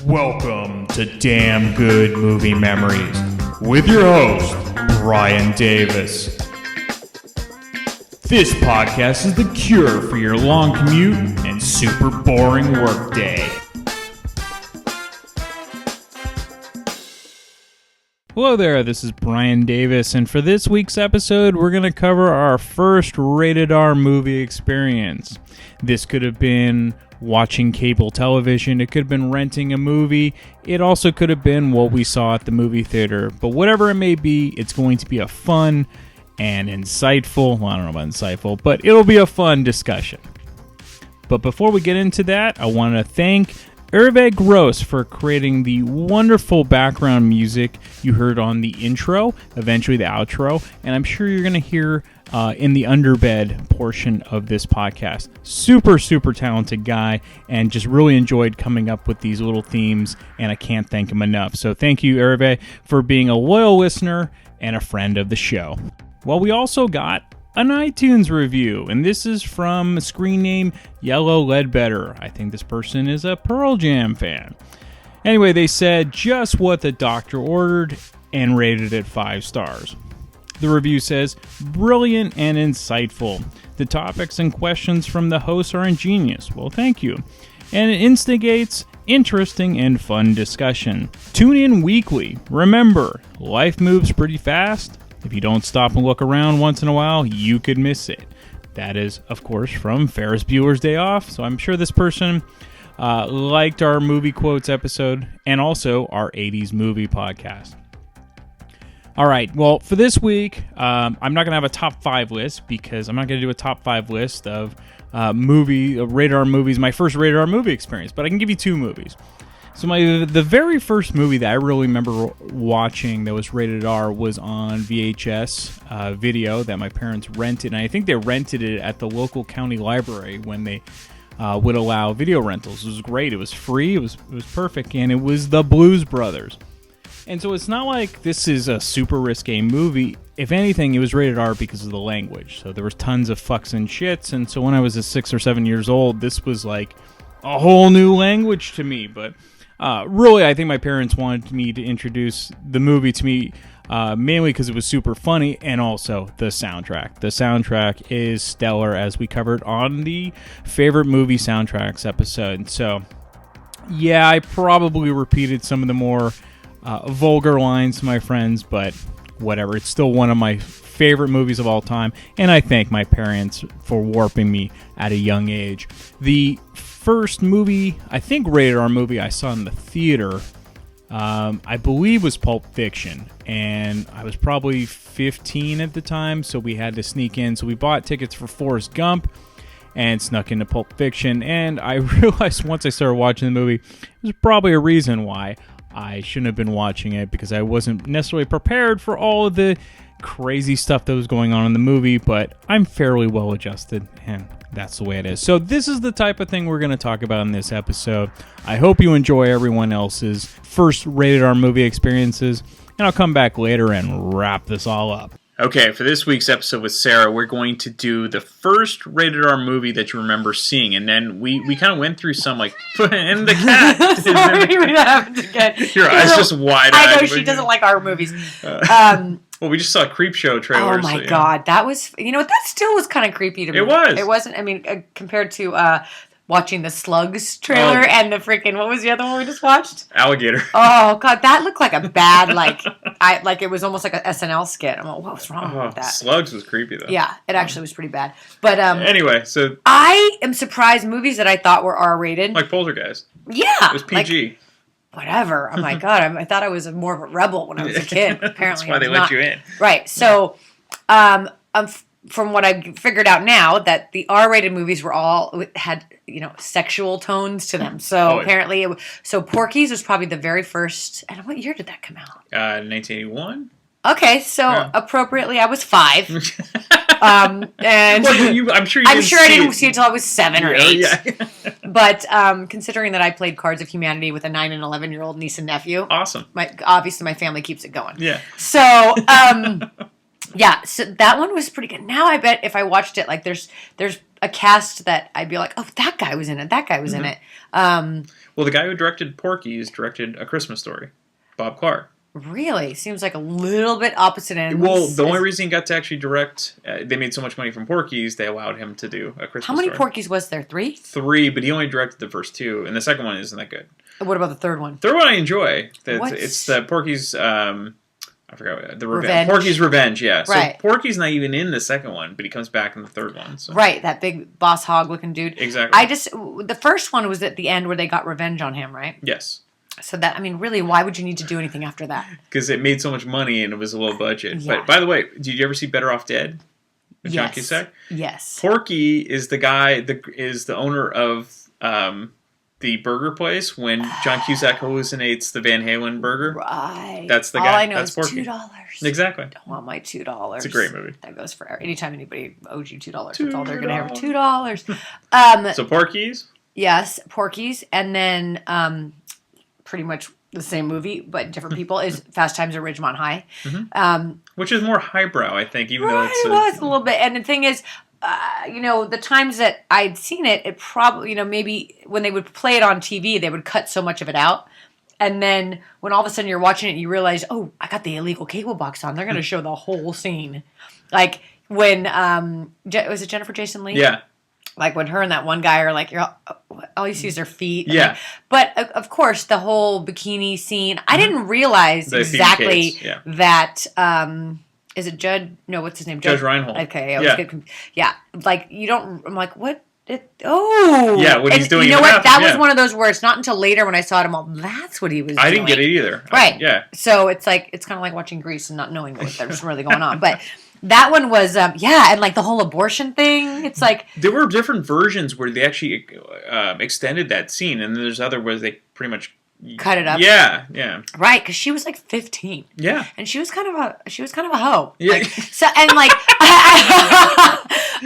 Welcome to Damn Good Movie Memories with your host, Brian Davis. This podcast is the cure for your long commute and super boring workday. Hello there, this is Brian Davis, and for this week's episode, we're going to cover our first rated R movie experience. This could have been watching cable television, it could have been renting a movie, it also could have been what we saw at the movie theater. But whatever it may be, it's going to be a fun and insightful, well, I don't know about insightful, but it'll be a fun discussion. But before we get into that, I want to thank Enrica for creating the wonderful background music you heard on the intro, eventually the outro, and I'm sure you're going to hear in the underbed portion of this podcast. Super talented guy, and just really enjoyed coming up with these little themes, and I can't thank him enough. So thank you, Enrica, for being a loyal listener and a friend of the show. Well, we also got an iTunes review, and this is from screen name Yellow Ledbetter. I think this person is a Pearl Jam fan. Anyway, they said just what the doctor ordered and rated it 5 stars. The review says, brilliant and insightful. The topics and questions from the hosts are ingenious. Well, thank you. And it instigates interesting and fun discussion. Tune in weekly. Remember, life moves pretty fast. If you don't stop and look around once in a while, you could miss it. That is, of course, from Ferris Bueller's Day Off. So I'm sure this person liked our movie quotes episode and also our 80s movie podcast. All right, well, for this week, I'm not going to have a top 5 list because I'm not going to do a top 5 list of rated R movies, my first rated R movie experience, but I can give you 2 movies. So the very first movie that I really remember watching that was rated R was on VHS video that my parents rented, and I think they rented it at the local county library when they would allow video rentals. It was great. It was free. It was perfect, and it was the Blues Brothers. And so it's not like this is a super risque movie. If anything, it was rated R because of the language. So there was tons of fucks and shits, and so when I was 6 or 7 years old, this was like a whole new language to me. But really, I think my parents wanted me to introduce the movie to me mainly because it was super funny, and also the soundtrack. The soundtrack is stellar, as we covered on the favorite movie soundtracks episode. So, yeah, I probably repeated some of the more vulgar lines to my friends, but whatever. It's still one of my favorite movies of all time, and I thank my parents for warping me at a young age. The first movie, I think rated R movie I saw in the theater, I believe was Pulp Fiction, and I was probably 15 at the time, so we had to sneak in. So we bought tickets for Forrest Gump and snuck into Pulp Fiction, and I realized once I started watching the movie, there's probably a reason why I shouldn't have been watching it, because I wasn't necessarily prepared for all of the crazy stuff that was going on in the movie, but I'm fairly well adjusted, and that's the way it is. So this is the type of thing we're going to talk about in this episode. I hope you enjoy everyone else's first rated R movie experiences, and I'll come back later and wrap this all up. Okay, for this week's episode with Sarah, we're going to do the first rated R movie that you remember seeing, and then we kind of went through some, like, and the cat. Sorry, we happened again. Your eyes just wide-eyed. I know, she doesn't like our movies. Well, we just saw Creepshow trailers. Oh my God, that was, that still was kind of creepy to me. It was. It wasn't, compared to watching the Slugs trailer and the freaking, what was the other one we just watched? Alligator. Oh God, that looked like a bad, it was almost like an SNL skit. I'm like, what was wrong with that? Slugs was creepy though. Yeah, it actually was pretty bad. But anyway, so I am surprised movies that I thought were R-rated. Like Poltergeist. Yeah. It was PG. Whatever. Oh my God, I thought I was more of a rebel when I was a kid. Apparently, that's why they let you in. Right. So, from what I figured out now, that the R-rated movies had sexual tones to them. So apparently, Porkys was probably the very first. And what year did that come out? 1981. Okay, so appropriately, I was 5. And I'm sure I didn't see it until I was 7 or 8. Yeah. But considering that I played Cards of Humanity with a 9 and 11-year-old niece and nephew, awesome. Obviously, my family keeps it going. Yeah. So, yeah, so that one was pretty good. Now I bet if I watched it, there's a cast that I'd be like, oh, that guy was in it. That guy was in it. Well, the guy who directed Porky's directed A Christmas Story, Bob Clark. Really? Seems like a little bit opposite ends. Well, the only reason he got to actually direct, they made so much money from Porky's, they allowed him to do A Christmas Story. How many Porkys was there? 3? 3, but he only directed the first 2, and the second one isn't that good. What about the third one? Third one I enjoy. It's the Porky's, I forgot, the Revenge. Porky's Revenge, yeah. Right. So Porky's not even in the second one, but he comes back in the third one. So. Right, that big boss hog looking dude. Exactly. The first one was at the end where they got revenge on him, right? Yes. So that, I mean, really, why would you need to do anything after that? Because it made so much money and it was a low budget. Yeah. But by the way, did you ever see Better Off Dead? With John Cusack? Yes. Porky is the guy is the owner of the burger place when John Cusack hallucinates the Van Halen burger. Right. That's the guy. All I know That's is Porky. $2. Exactly. Don't want my $2. It's a great movie. That goes for anytime anybody owes you $2. That's all they're going to have. $2. So Porky's? Yes, Porky's, and then pretty much the same movie but different people is Fast Times at Ridgemont High. Which is more highbrow, I think, even though it's it was a little bit. And the thing is, the times that I'd seen it, it probably, maybe when they would play it on TV, they would cut so much of it out. And then when all of a sudden you're watching it, you realize, oh, I got the illegal cable box on. They're going to show the whole scene. Like when, was it Jennifer Jason Leigh? Yeah. Like when her and that one guy are like, all you see is their feet. Yeah. But of course, the whole bikini scene, I didn't realize exactly that. Is it Judd? No, what's his name? Judge Reinhold. Okay, I was good. Yeah, like you don't. I'm like, what? Yeah, what he's doing. You know what? That was one of those where it's not until later when I saw it. I'm all, that's what he was doing. I didn't get it either. Right. Yeah. So it's kind of like watching Grease and not knowing what's really going on, but. That one was, and like the whole abortion thing. It's like there were different versions where they actually extended that scene, and there's other where they pretty much cut it up. Yeah, yeah. Right, because she was like 15. Yeah, and she was kind of a hoe. Yeah. Like, so and like,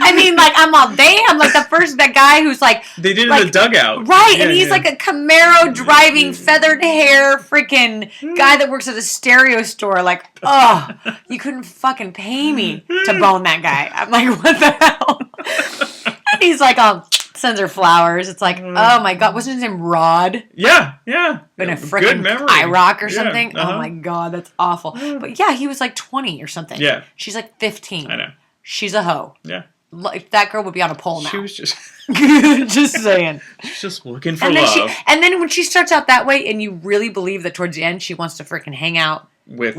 I mean, like I'm all damn. Like that guy who's like they did it in the dugout, right? And he's like a Camaro driving, feathered hair, freaking guy that works at a stereo store. Like, oh, you couldn't fucking pay me to bone that guy. I'm like, what the hell? And he's like, sends her flowers. It's like, oh my god, wasn't his name Rod? Yeah. In a freaking IROC or something. Oh my god, that's awful. But yeah, he was like 20 or something. Yeah. She's like 15. I know. She's a hoe. Yeah. Like, that girl would be on a pole now. She was just... just saying. She's just looking for love. And then when she starts out that way, and you really believe that towards the end she wants to freaking hang out with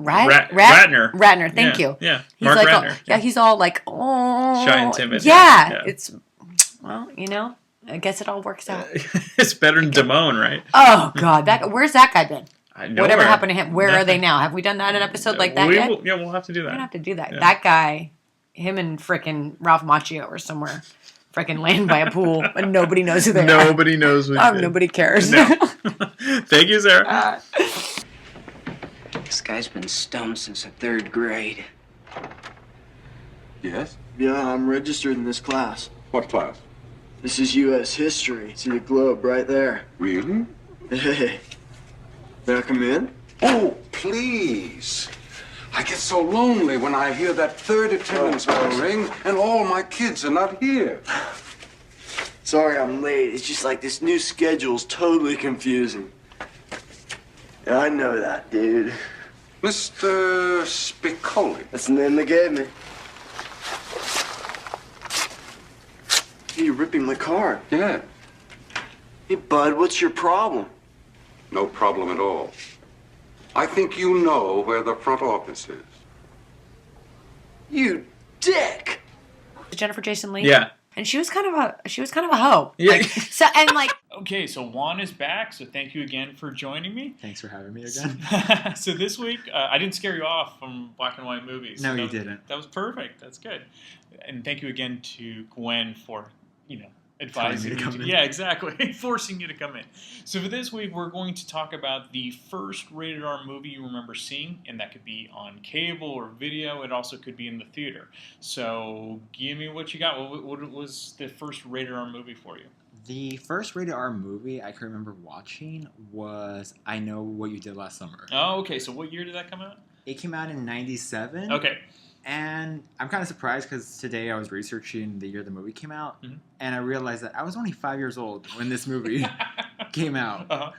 Ratner. Ratner, thank you. Yeah, he's Mark like Ratner. He's all like, oh. Shy and timid. Yeah. It's, well, I guess it all works out. It's better than Damone, right? Oh, God. Where's that guy been? Whatever happened to him? Where are they now? Have we done that in an episode like that yet? We'll have to do that. We're going to have to do that. Yeah. That guy, him and frickin' Ralph Macchio are somewhere frickin' laying by a pool, and nobody knows who they are. Nobody knows what nobody cares. No. Thank you, Sarah. This guy's been stoned since the 3rd grade. Yes? Yeah, I'm registered in this class. What class? This is U.S. history. See the globe right there. Really? Hey. May I come in? Oh, please. I get so lonely when I hear that 3rd attendance bell ring and all my kids are not here. Sorry I'm late. It's just like this new schedule's totally confusing. Yeah, I know that, dude. Mr. Spicoli. That's the name they gave me. Hey, you're ripping my card. Yeah. Hey, bud, what's your problem? No problem at all. I think you know where the front office is. You dick! Jennifer Jason Leigh? Yeah. And she was kind of a hoe. Yeah. Okay, so Juan is back, so thank you again for joining me. Thanks for having me again. So this week, I didn't scare you off from black and white movies. No, you didn't. That was perfect. That's good. And thank you again to Gwen for, advising me to come in. Yeah, exactly. Forcing you to come in. So for this week, we're going to talk about the first rated R movie you remember seeing, and that could be on cable or video. It also could be in the theater. So give me what you got. What was the first rated R movie for you? The first rated R movie I can remember watching was I Know What You Did Last Summer. Oh, okay. So what year did that come out? It came out in 97. Okay. And I'm kind of surprised because today I was researching the year the movie came out, and I realized that I was only 5 years old when this movie came out. Uh-huh.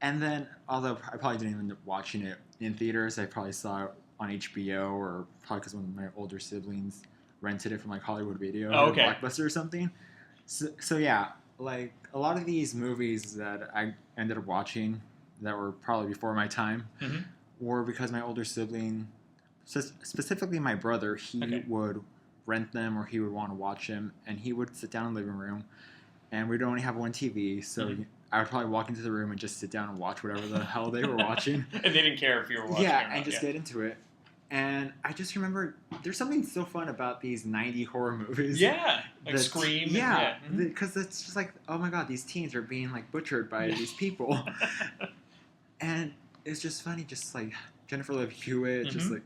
And then, although I probably didn't even end up watching it in theaters, I probably saw it on HBO, or probably because one of my older siblings rented it from like Hollywood Video or Blockbuster or something. So yeah, like a lot of these movies that I ended up watching that were probably before my time were because my older sibling, specifically my brother, he would rent them or he would want to watch them, and he would sit down in the living room, and we'd only have one TV, so I would probably walk into the room and just sit down and watch whatever the hell they were watching. And they didn't care if you were watching or not. And just get into it. And I just remember there's something so fun about these 90 horror movies. Yeah, like Scream. Yeah, because it's just like, oh my god, these teens are being like butchered by these people. And it's just funny, just like Jennifer Love Hewitt, just like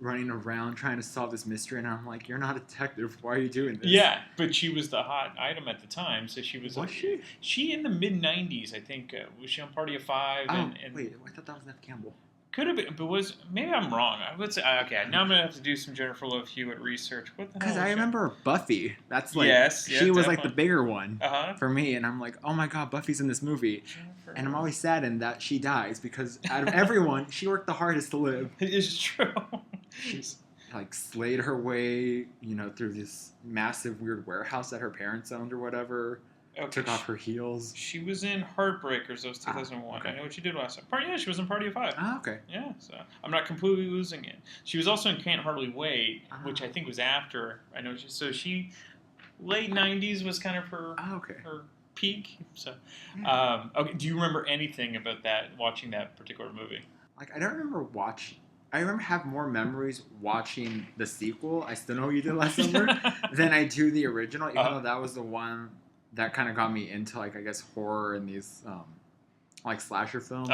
running around trying to solve this mystery, and I'm like, you're not a detective, why are you doing this? Yeah, but she was the hot item at the time, so she was she? She in the mid-90s, I think, was she on Party of Five? Oh, wait, I thought that was Neve Campbell. Could have been, but maybe I'm wrong. I would say, okay, now I'm going to have to do some Jennifer Love Hewitt research. What the hell? Because I remember Buffy. That's like, she was like the bigger one for me, and I'm like, oh my god, Buffy's in this movie. Jennifer. And I'm always saddened that she dies, because out of everyone, she worked the hardest to live. It is true. She's like slayed her way, through this massive weird warehouse that her parents owned or whatever. Took off her heels. She was in Heartbreakers. That was 2001. I know what she did last time. She was in Party of Five. Oh, okay. Yeah, so I'm not completely losing it. She was also in Can't Hardly Wait, which I think was after. I know. She late 90s was kind of her her peak. So, okay. Do you remember anything about that? Watching that particular movie? Like, I don't remember I remember have more memories watching the sequel, I Still Know What You Did Last Summer, than I do the original, even though that was the one that kind of got me into, like, I guess, horror and these, like, slasher films.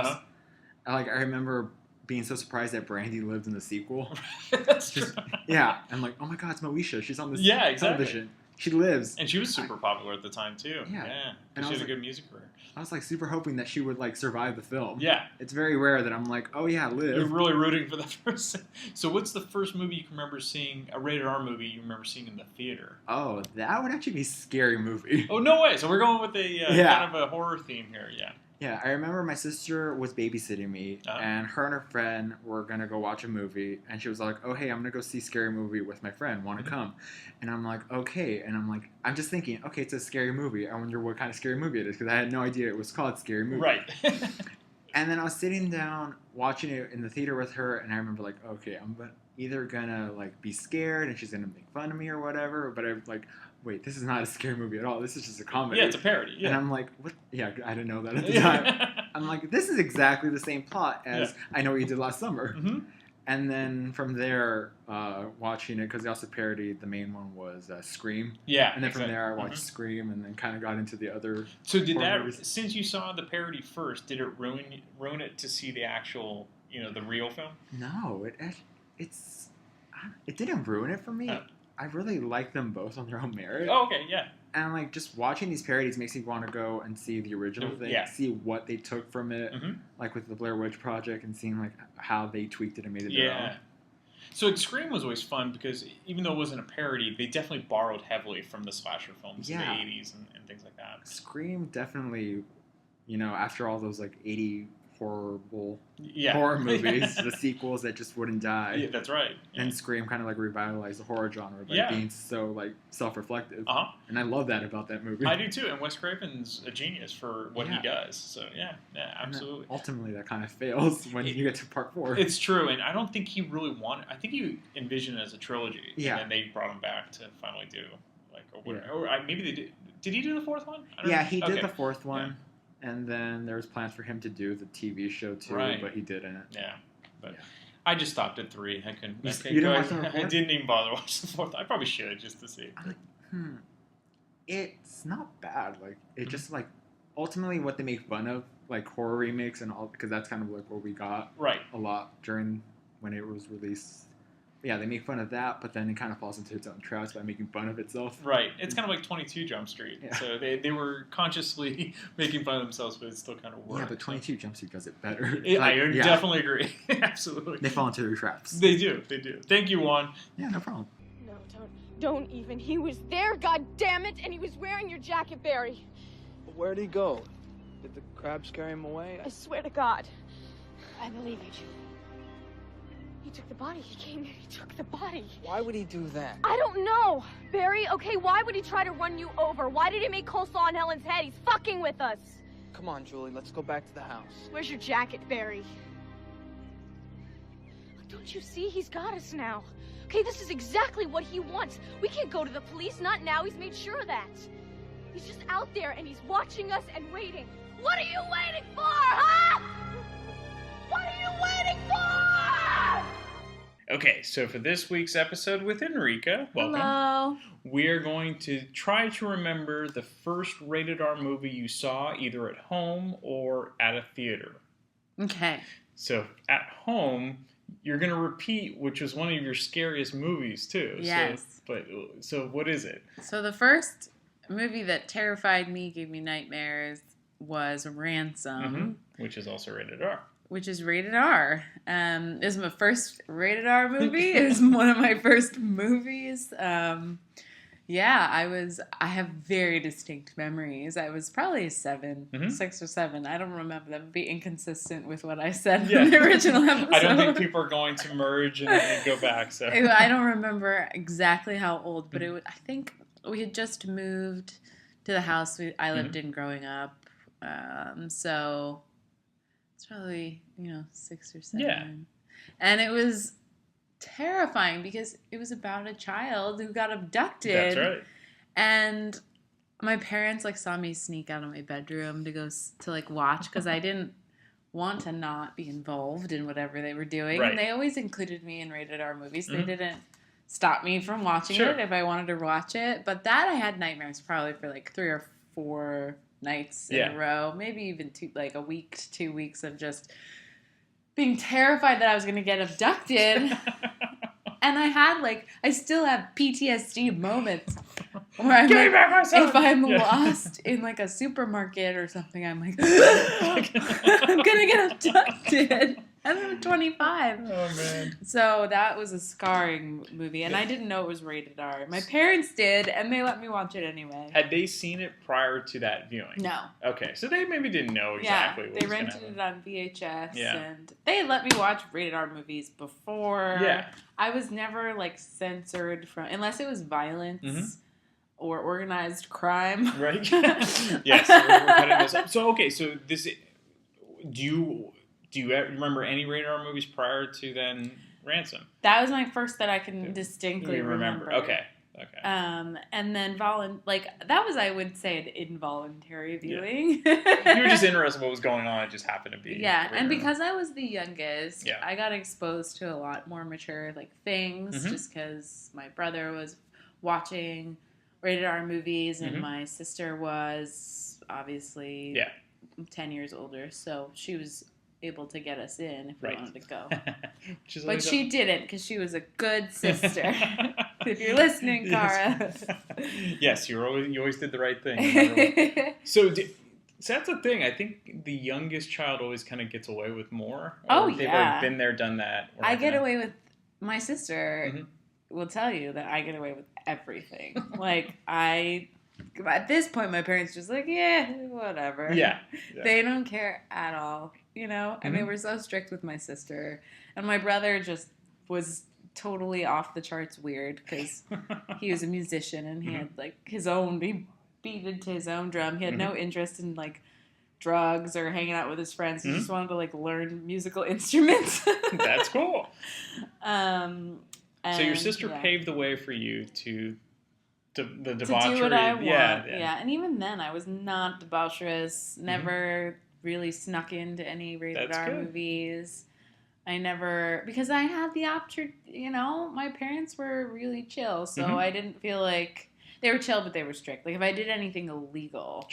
I remember being so surprised that Brandy lived in the sequel. That's true. Yeah, and like, oh my god, it's Moesha. She's on this television. She lives. And she was super popular at the time, too. Yeah. And she had a good music career. I was, like, super hoping that she would, like, survive the film. Yeah. It's very rare that I'm like, oh, yeah, live. You're really rooting for that person. So what's the first movie you can remember seeing, a rated R movie you remember seeing in the theater? Oh, that would actually be a Scary Movie. Oh, no way. So we're going with a kind of a horror theme here, yeah. Yeah, I remember my sister was babysitting me, and her and her friend were going to go watch a movie, and she was like, oh, hey, I'm going to go see Scary Movie with my friend. Want to come? And I'm like, okay. And I'm like, I'm just thinking, okay, it's a scary movie. I wonder what kind of scary movie it is, because I had no idea it was called Scary Movie. Right. And then I was sitting down watching it in the theater with her, and I remember, like, okay, I'm either going to, like, be scared, and she's going to make fun of me or whatever, but I'm like, wait, this is not a scary movie at all. This is just a comedy. Yeah, it's a parody. Yeah. And I'm like, what? Yeah, I didn't know that at the time. I'm like, this is exactly the same plot as I Know What You Did Last Summer. And then from there, watching it, because they also parodied, the main one was Scream. Yeah. And then from there, I watched Scream, and then kind of got into the other. So did since you saw the parody first, did it ruin it to see the actual, the real film? No, it didn't ruin it for me. I really like them both on their own merit. Oh, okay, yeah. And, like, just watching these parodies makes me want to go and see the original thing, see what they took from it, like with the Blair Witch Project, and seeing, like, how they tweaked it and made it their own. So Scream was always fun because even though it wasn't a parody, they definitely borrowed heavily from the slasher films in the 80s and things like that. Scream definitely, after all those, like, 80 horrible horror movies, the sequels that just wouldn't die. Yeah, that's right. Yeah. And Scream kind of like revitalized the horror genre by being so like self-reflective. And I love that about that movie. I do too. And Wes Craven's a genius for what he does. So yeah, absolutely. Ultimately, that kind of fails when you get to part 4. It's true, and I don't think he really wanted. I think he envisioned it as a trilogy. And then they brought him back to finally do or maybe they did. Did he do the 4th one? He did the 4th one. Yeah. And then there was plans for him to do the TV show too, but he didn't. Yeah, but I just stopped at 3. I couldn't. You didn't watch the 4th? I didn't even bother watching the 4th. I probably should just to see. I'm like, it's not bad. Like it just like ultimately what they make fun of, like horror remakes and all, because that's kind of like what we got a lot during when it was released yeah, they make fun of that, but then it kind of falls into its own traps by making fun of itself. Right. It's kind of like 22 Jump Street. Yeah. So they were consciously making fun of themselves, but it still kind of worked. Yeah, but 22 Jump Street does it better. I definitely agree. Absolutely. They fall into their traps. They do. Thank you, Juan. Yeah, no problem. No, don't even. He was there, God damn it, and he was wearing your jacket, Barry. Where'd he go? Did the crabs carry him away? I swear to God. I believe you. He took the body. He came here. He took the body. Why would he do that? I don't know, Barry. Okay, why would he try to run you over? Why did he make coleslaw on Helen's head? He's fucking with us. Come on, Julie. Let's go back to the house. Where's your jacket, Barry? Don't you see? He's got us now. Okay, this is exactly what he wants. We can't go to the police. Not now. He's made sure of that. He's just out there and he's watching us and waiting. What are you waiting for, huh? What are you waiting for? Okay, so for this week's episode with Enrica, welcome. Hello. We are going to try to remember the first rated R movie you saw either at home or at a theater. Okay. So at home, you're going to repeat which was one of your scariest movies too. Yes. So what is it? So the first movie that terrified me, gave me nightmares, was Ransom. Which is also rated R. Which is rated R. It was my first rated R movie. It was one of my first movies. I have very distinct memories. I was probably 6 or 7. I don't remember. That would be inconsistent with what I said in the original episode. I don't think people are going to merge and go back. So I don't remember exactly how old, but I think we had just moved to the house I lived in growing up. So it's probably, 6 or 7. Yeah. And it was terrifying because it was about a child who got abducted. That's right. And my parents saw me sneak out of my bedroom to go to watch because I didn't want to not be involved in whatever they were doing. Right. And they always included me in rated R movies. They didn't stop me from watching it if I wanted to watch it. But that I had nightmares probably for 3 or 4 nights in a row, maybe even a week to 2 weeks of just being terrified that I was going to get abducted. And I had I still have PTSD moments where I'm if I'm lost in a supermarket or something, I'm I'm gonna get abducted. And I'm 25. Oh, man. So that was a scarring movie, and I didn't know it was rated R. My parents did, and they let me watch it anyway. Had they seen it prior to that viewing? No. Okay, so they maybe didn't know exactly what was going to happen. They rented it on VHS, and they had let me watch rated R movies before. Yeah. I was never, censored from, unless it was violence or organized crime. Right? Yes, we're cutting this up. So, okay, so this, do you remember any rated R movies prior to then Ransom? That was my first that I can distinctly remember. Okay. And then that was, I would say, an involuntary viewing. Yeah. You were just interested in what was going on. It just happened to be. Yeah, and because I was the youngest, Yeah. I got exposed to a lot more mature things just because my brother was watching rated R movies and my sister was obviously 10 years older, so she was able to get us in if we wanted to go. But she didn't because she was a good sister. If you're listening, Cara. Yes, you always did the right thing. So that's the thing. I think the youngest child always kind of gets away with more. They've been there, done that. I get away with, my sister will tell you that I get away with everything. At this point, my parents just whatever. Yeah. They don't care at all, and they were so strict with my sister. And my brother just was totally off the charts weird because he was a musician and he had his own, he beat into his own drum. He had no interest in drugs or hanging out with his friends. He just wanted to learn musical instruments. That's cool. So your sister paved the way for you to the debauchery. To do what I want. Yeah. And even then, I was not debaucherous. Never really snuck into any rated R movies. I never, because I had the option, my parents were really chill, so I didn't feel like, they were chill, but they were strict. If I did anything illegal,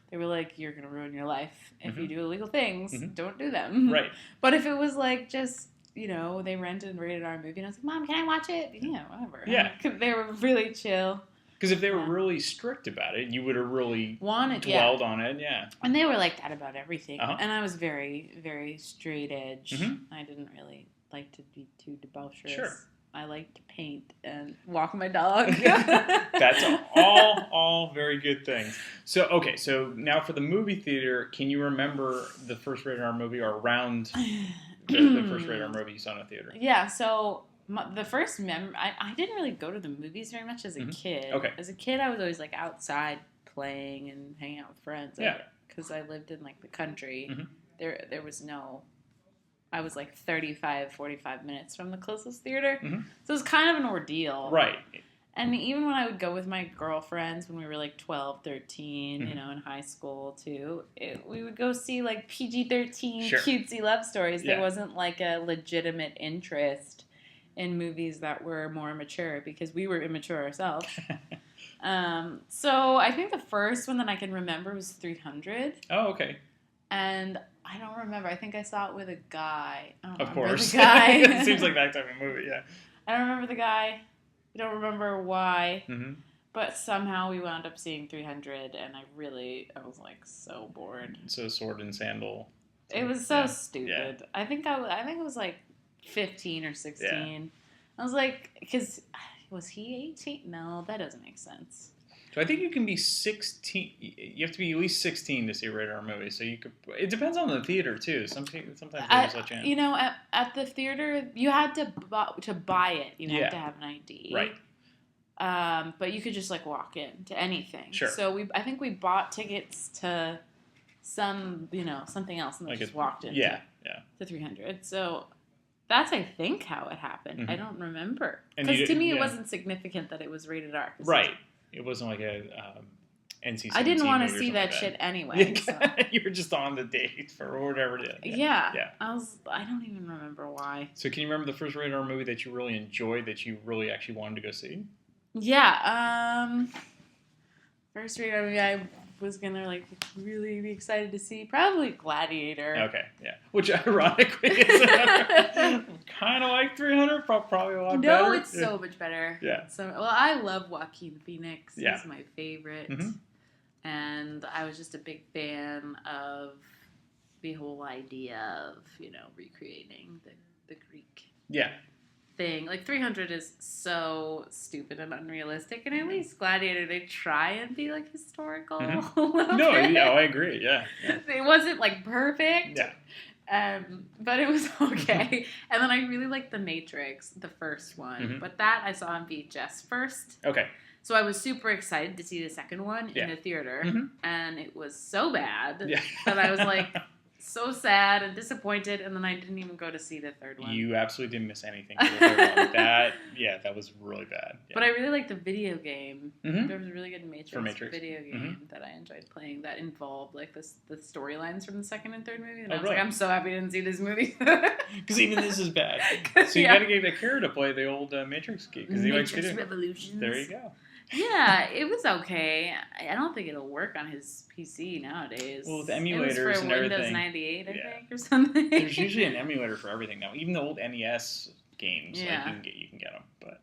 they were you're going to ruin your life. If you do illegal things, don't do them. Right. But if it was just they rented a rated R movie, and I was like, Mom, can I watch it? Yeah, whatever. Yeah. They were really chill. Because if they were really strict about it, you would have really dwelled on it, yeah. And they were like that about everything. Uh-huh. And I was very, very straight edge. Mm-hmm. I didn't really like to be too debaucherous. Sure. I like to paint and walk my dog. That's all very good things. So now for the movie theater, can you remember the first rated R movie or around the first rated R movie you saw in a theater? Yeah, so the first I didn't really go to the movies very much as a kid. Okay. As a kid, I was always like outside playing and hanging out with friends. Yeah. Because I lived in like the country. Mm-hmm. There was no... I was like 45 minutes from the closest theater. Mm-hmm. So it was kind of an ordeal. Right. And even when I would go with my girlfriends when we were like 12, 13, mm-hmm. in high school too, we would go see like PG-13 Sure. cutesy love stories. Yeah. There wasn't like a legitimate interest in movies that were more mature because we were immature ourselves. So I think the first one that I can remember was 300. Oh, okay. And I don't remember. I think I saw it with a guy. I don't Of remember course. the guy. It seems like that type of movie, yeah. I don't remember the guy. I don't remember why. Mm-hmm. But somehow we wound up seeing 300, and I was like so bored. So sword and sandal. It was so stupid. Yeah. I think it was like 15 or 16. Yeah. I was like, because was he 18? No, that doesn't make sense. So I think you can be 16. You have to be at least 16 to see a rated R movie. So you could. It depends on the theater too. Sometimes they just let you in. At the theater, you had to buy it. You had to have an ID. Right. But you could just like walk in to anything. Sure. So I think we bought tickets to some something else and then just walked in. Yeah. To 300. So. That's, I think, how it happened. Mm-hmm. I don't remember. Because to me, it wasn't significant that it was rated R. Right. It wasn't like a NC-17 I didn't want to see that shit anyway. So. You were just on the date for whatever it is. Yeah. I don't even remember why. So can you remember the first rated R movie that you really enjoyed that you really actually wanted to go see? Yeah. First rated R movie I was gonna like really be excited to see probably Gladiator. Okay, yeah. Which ironically is kind of like 300, probably a lot better. No, it's so much better. Yeah. I love Joaquin Phoenix. Yeah. He's my favorite. Mm-hmm. And I was just a big fan of the whole idea of, recreating the Greek thing. Like 300 is so stupid and unrealistic, and at least Gladiator they try and be like historical. Mm-hmm. A little bit. I agree. Yeah. It wasn't like perfect. Yeah. But it was okay. And then I really liked The Matrix, the first one, mm-hmm. but that I saw on VHS first. Okay. So I was super excited to see the second one in the theater, mm-hmm. and it was so bad that I was like. So sad and disappointed, and then I didn't even go to see the third one. You absolutely didn't miss anything for the third one. That was really bad. Yeah. But I really liked the video game. Mm-hmm. There was a really good Matrix video game mm-hmm. that I enjoyed playing that involved like the storylines from the second and third movie. And I was like, I'm so happy I didn't see this movie. Because even this is bad. So you got to give Akira to play the old Matrix game. Matrix Revolutions. There you go. Yeah, it was okay. I don't think it'll work on his PC nowadays. Well, with emulators it was for and Windows everything. 98, I think, or something. There's usually an emulator for everything now. Even the old NES games, you can get them. But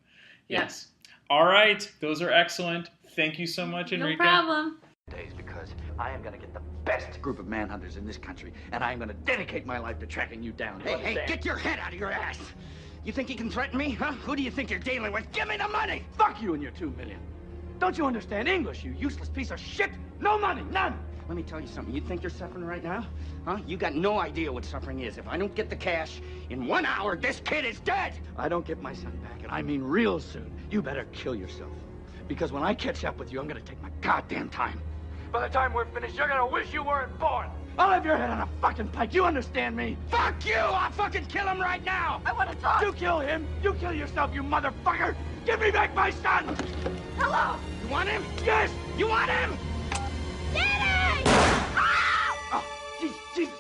yes. All right, those are excellent. Thank you so much, Enrica. No problem. Because I am going to get the best group of manhunters in this country, and I am going to dedicate my life to tracking you down. Hey, get your head out of your ass! You think you can threaten me, huh? Who do you think you're dealing with? Give me the money! Fuck you and your $2 million. Don't you understand English, you useless piece of shit? No money, none! Let me tell you something. You think you're suffering right now? Huh? You got no idea what suffering is. If I don't get the cash, in 1 hour, this kid is dead! I don't get my son back, and I mean real soon. You better kill yourself. Because when I catch up with you, I'm gonna take my goddamn time. By the time we're finished, you're gonna wish you weren't born! I'll have your head on a fucking pike, you understand me? Fuck you! I'll fucking kill him right now! I wanna talk! You kill him! You kill yourself, you motherfucker! Give me back my son! Hello! You want him? Yes! You want him? Daddy! Oh, Jesus.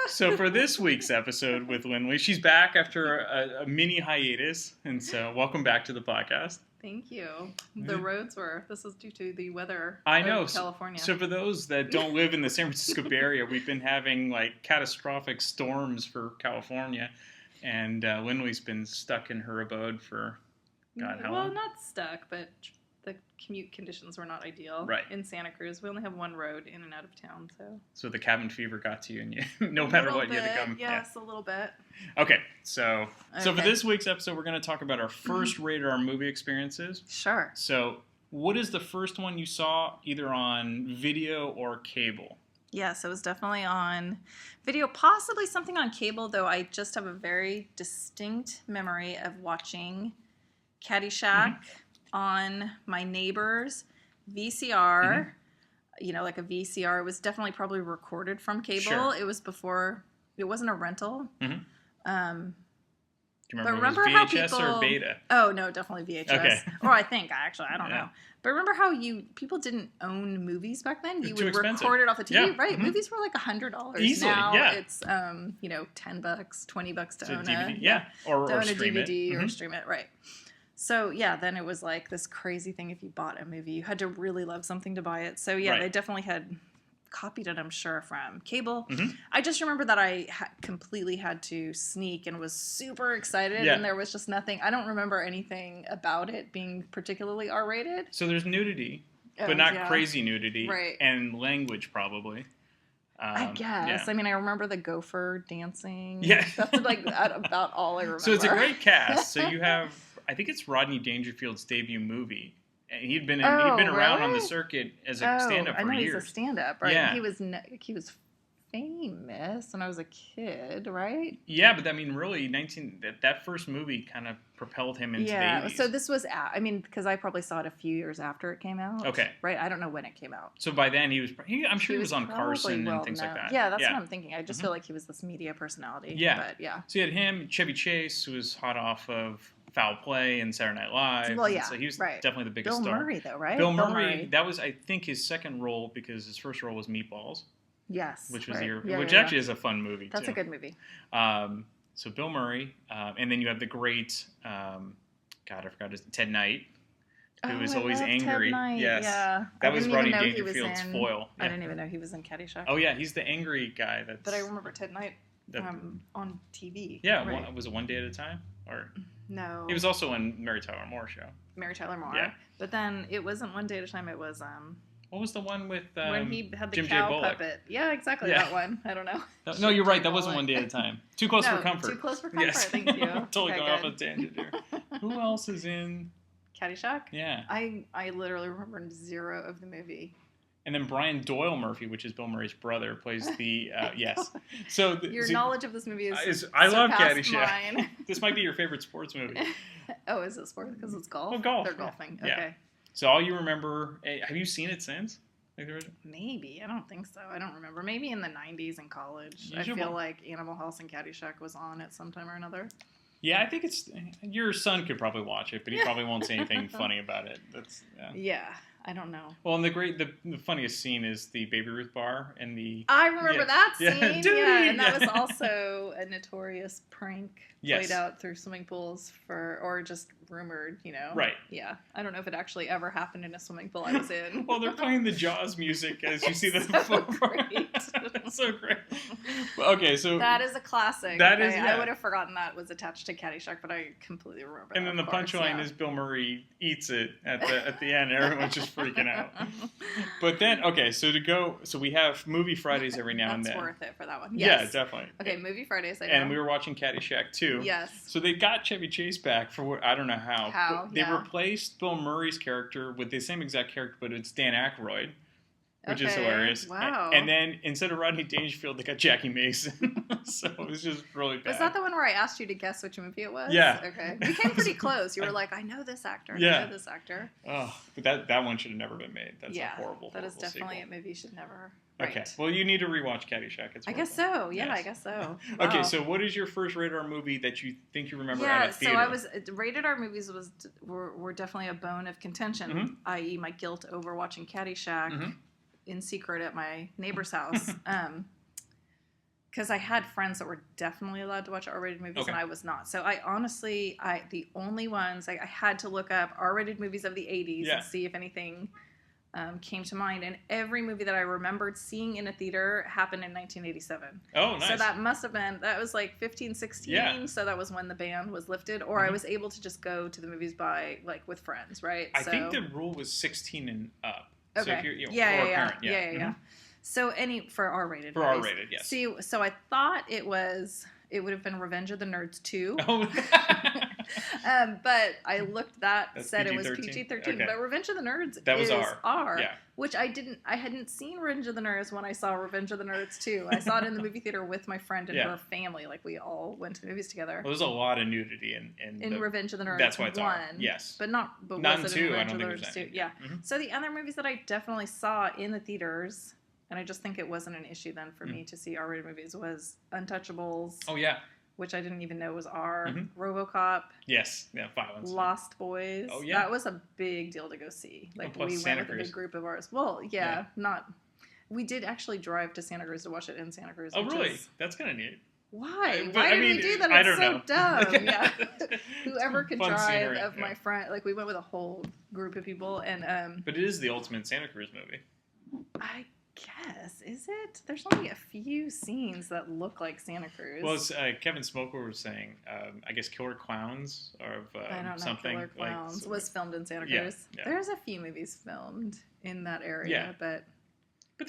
So for this week's episode with Lindley, she's back after a mini hiatus, and so welcome back to the podcast. Thank you. The roads this is due to the weather of California. So for those that don't live in the San Francisco Bay Area, we've been having like catastrophic storms for California. and Lindley's been stuck in her abode for God how long? Well, not stuck, but the commute conditions were not ideal. Right. In Santa Cruz, we only have one road in and out of town, So the cabin fever got to you, and you, no matter what, you had to come. Yes, a little bit. Okay, so for this week's episode, we're going to talk about our first rated R movie experiences. Sure. So, what is the first one you saw, either on video or cable? Yes, it was definitely on video, possibly something on cable, though I just have a very distinct memory of watching Caddyshack on my neighbor's VCR. You know, like a VCR. It was definitely probably recorded from cable. Sure. It was before, it wasn't a rental. Do you remember it was VHS or Beta? Oh, no, definitely VHS. Okay. Or I think, actually, I don't know. But remember how people didn't own movies back then? You would record it off the TV, right? Movies were like $100. Easily, now it's, $10, $20 to own DVD, or own a stream DVD it. or stream it, right? So, yeah, then it was like this crazy thing if you bought a movie. You had to really love something to buy it. So, yeah, they definitely had copied it, I'm sure, from cable. I just remember that I completely had to sneak and was super excited, and there was just nothing. I don't remember anything about it being particularly R-rated. So there's nudity, but not crazy nudity, and language probably. I guess. Yeah. I mean, I remember the gopher dancing. Yeah. That's like about all I remember. So it's a great cast. So you have, I think it's Rodney Dangerfield's debut movie. And he'd been around on the circuit as a stand-up for years. I know he's a stand-up, right? Yeah. He was famous when I was a kid, right? Yeah, but I mean, really, that first movie kind of propelled him into the 80s. So this was, because I probably saw it a few years after it came out. Okay. Right? I don't know when it came out. So by then, I'm sure he was on Carson and things like that. Yeah, that's what I'm thinking. I just feel like he was this media personality. Yeah. But yeah. So you had him, Chevy Chase, who was hot off of Foul Play and Saturday Night Live. Well, yeah. So he was definitely the biggest star. Bill Murray, though, right? Bill Murray. That was, I think, his second role, because his first role was Meatballs. Yes. Which was which actually is a fun movie. That's a good movie. So Bill Murray, and then you have the great, I forgot his Ted Knight, who was always angry. Ted Knight. Yes. Yeah. That was Rodney Dangerfield's foil. I didn't even know he was in Caddyshack. Oh yeah, he's the angry guy. But I remember Ted Knight on TV. Yeah, right. Was it One Day at a Time? Or no? He was also on Mary Tyler Moore show. Mary Tyler Moore. Yeah. But then it wasn't One Day at a Time. It was What was the one with when he had the Jim cow J. Bullock? puppet? Yeah, exactly that one. I don't know. No, you're right. That wasn't One Day at a Time. Too Close for Comfort. Too Close for Comfort. Yes. Thank you. Totally going off a tangent here. Who else is in Caddyshack? Yeah. I literally remember zero of the movie. And then Brian Doyle Murphy, which is Bill Murray's brother, plays the yes. So your knowledge of this movie is I love Caddyshack. Mine. This might be your favorite sports movie. Oh, is it sports because it's golf? Oh, golf. They're golfing. Yeah. Okay. So all you remember? Have you seen it since? Maybe. I don't think so. I don't remember. Maybe in the 90s in college. I feel like Animal House and Caddyshack was on at some time or another. Yeah, I think your son could probably watch it, but he probably won't say anything funny about it. Yeah, I don't know. Well, and the funniest scene is the Baby Ruth bar and the. I remember that scene. Yeah, and that was yeah. also a notorious prank played out through swimming pools or just rumored, Right. Yeah, I don't know if it actually ever happened in a swimming pool I was in. Well, they're playing the Jaws music as you see the. So great. That's so great. Okay, so that is a classic. That is. I would have forgotten that was attached to Caddyshack, but I completely remember. And then the punchline is Bill Murray eats it at the end. Everyone's just freaking out. But then, okay, so we have movie Fridays every now and then. That's worth it for that one. Yes. Yeah, definitely. Okay, movie Fridays. I know. And we were watching Caddyshack too. Yes. So they got Chevy Chase back for I don't know how. How? They replaced Bill Murray's character with the same exact character, but it's Dan Aykroyd, which is hilarious. Wow. And then instead of Rodney Dangerfield, they got Jackie Mason. So it was just really bad. Was that the one where I asked you to guess which movie it was? Yeah. Okay. We came pretty close. You were like, I know this actor. Yeah. I know this actor. Oh, but that one should have never been made. That's a horrible. That is definitely sequel. a movie you should never. Okay. Right. Well, you need to rewatch Caddyshack. It's I guess so. Yeah, yes. I guess so. Wow. Okay, so what is your first rated R movie that you think you remember out of theater? So rated R movies were definitely a bone of contention, i.e. my guilt over watching Caddyshack in secret at my neighbor's house. Because I had friends that were definitely allowed to watch R-rated movies, and I was not. So I honestly, the only ones I had to look up R-rated movies of the 80s and see if anything came to mind, and every movie that I remembered seeing in a theater happened in 1987. Oh, nice. So that must have been, that was like 15, 16, yeah. So that was when the ban was lifted, or I was able to just go to the movies with friends, right? I think the rule was 16 and up. Okay. So if you're, yeah. Mm-hmm. So for R-rated. For movies. R-rated, yes. So I thought it would have been Revenge of the Nerds 2. Oh. But I looked said PG-13? It was PG-13. Okay. But Revenge of the Nerds was R. Yeah. Which I hadn't seen Revenge of the Nerds when I saw Revenge of the Nerds 2. I saw it in the movie theater with my friend and her family. Like, we all went to the movies together. Well, there's a lot of nudity in Revenge of the Nerds. That's why it's 1. R. Yes. But not in 2. I don't think there's 2. Yeah. Mm-hmm. So the other movies that I definitely saw in the theaters, and I just think it wasn't an issue then for me to see R-rated movies, was Untouchables. Oh, yeah. Which I didn't even know was R. Mm-hmm. RoboCop. Yes. Yeah, violence. Lost Boys. Oh, yeah. That was a big deal to go see. Like, we Santa went with a big group of ours. Well, yeah. We did actually drive to Santa Cruz to watch it in Santa Cruz. Oh, really? That's kind of neat. Why? Why did we do that? It's so dumb. Yeah. Whoever could drive scenery, my friend. Like, we went with a whole group of people. And But it is the ultimate Santa Cruz movie. I guess. Is it? There's only a few scenes that look like Santa Cruz. Well, Kevin Smoker was saying, I guess Killer Clowns or I don't know, something. Killer Clowns was filmed in Santa Cruz. Yeah. There's a few movies filmed in that area, but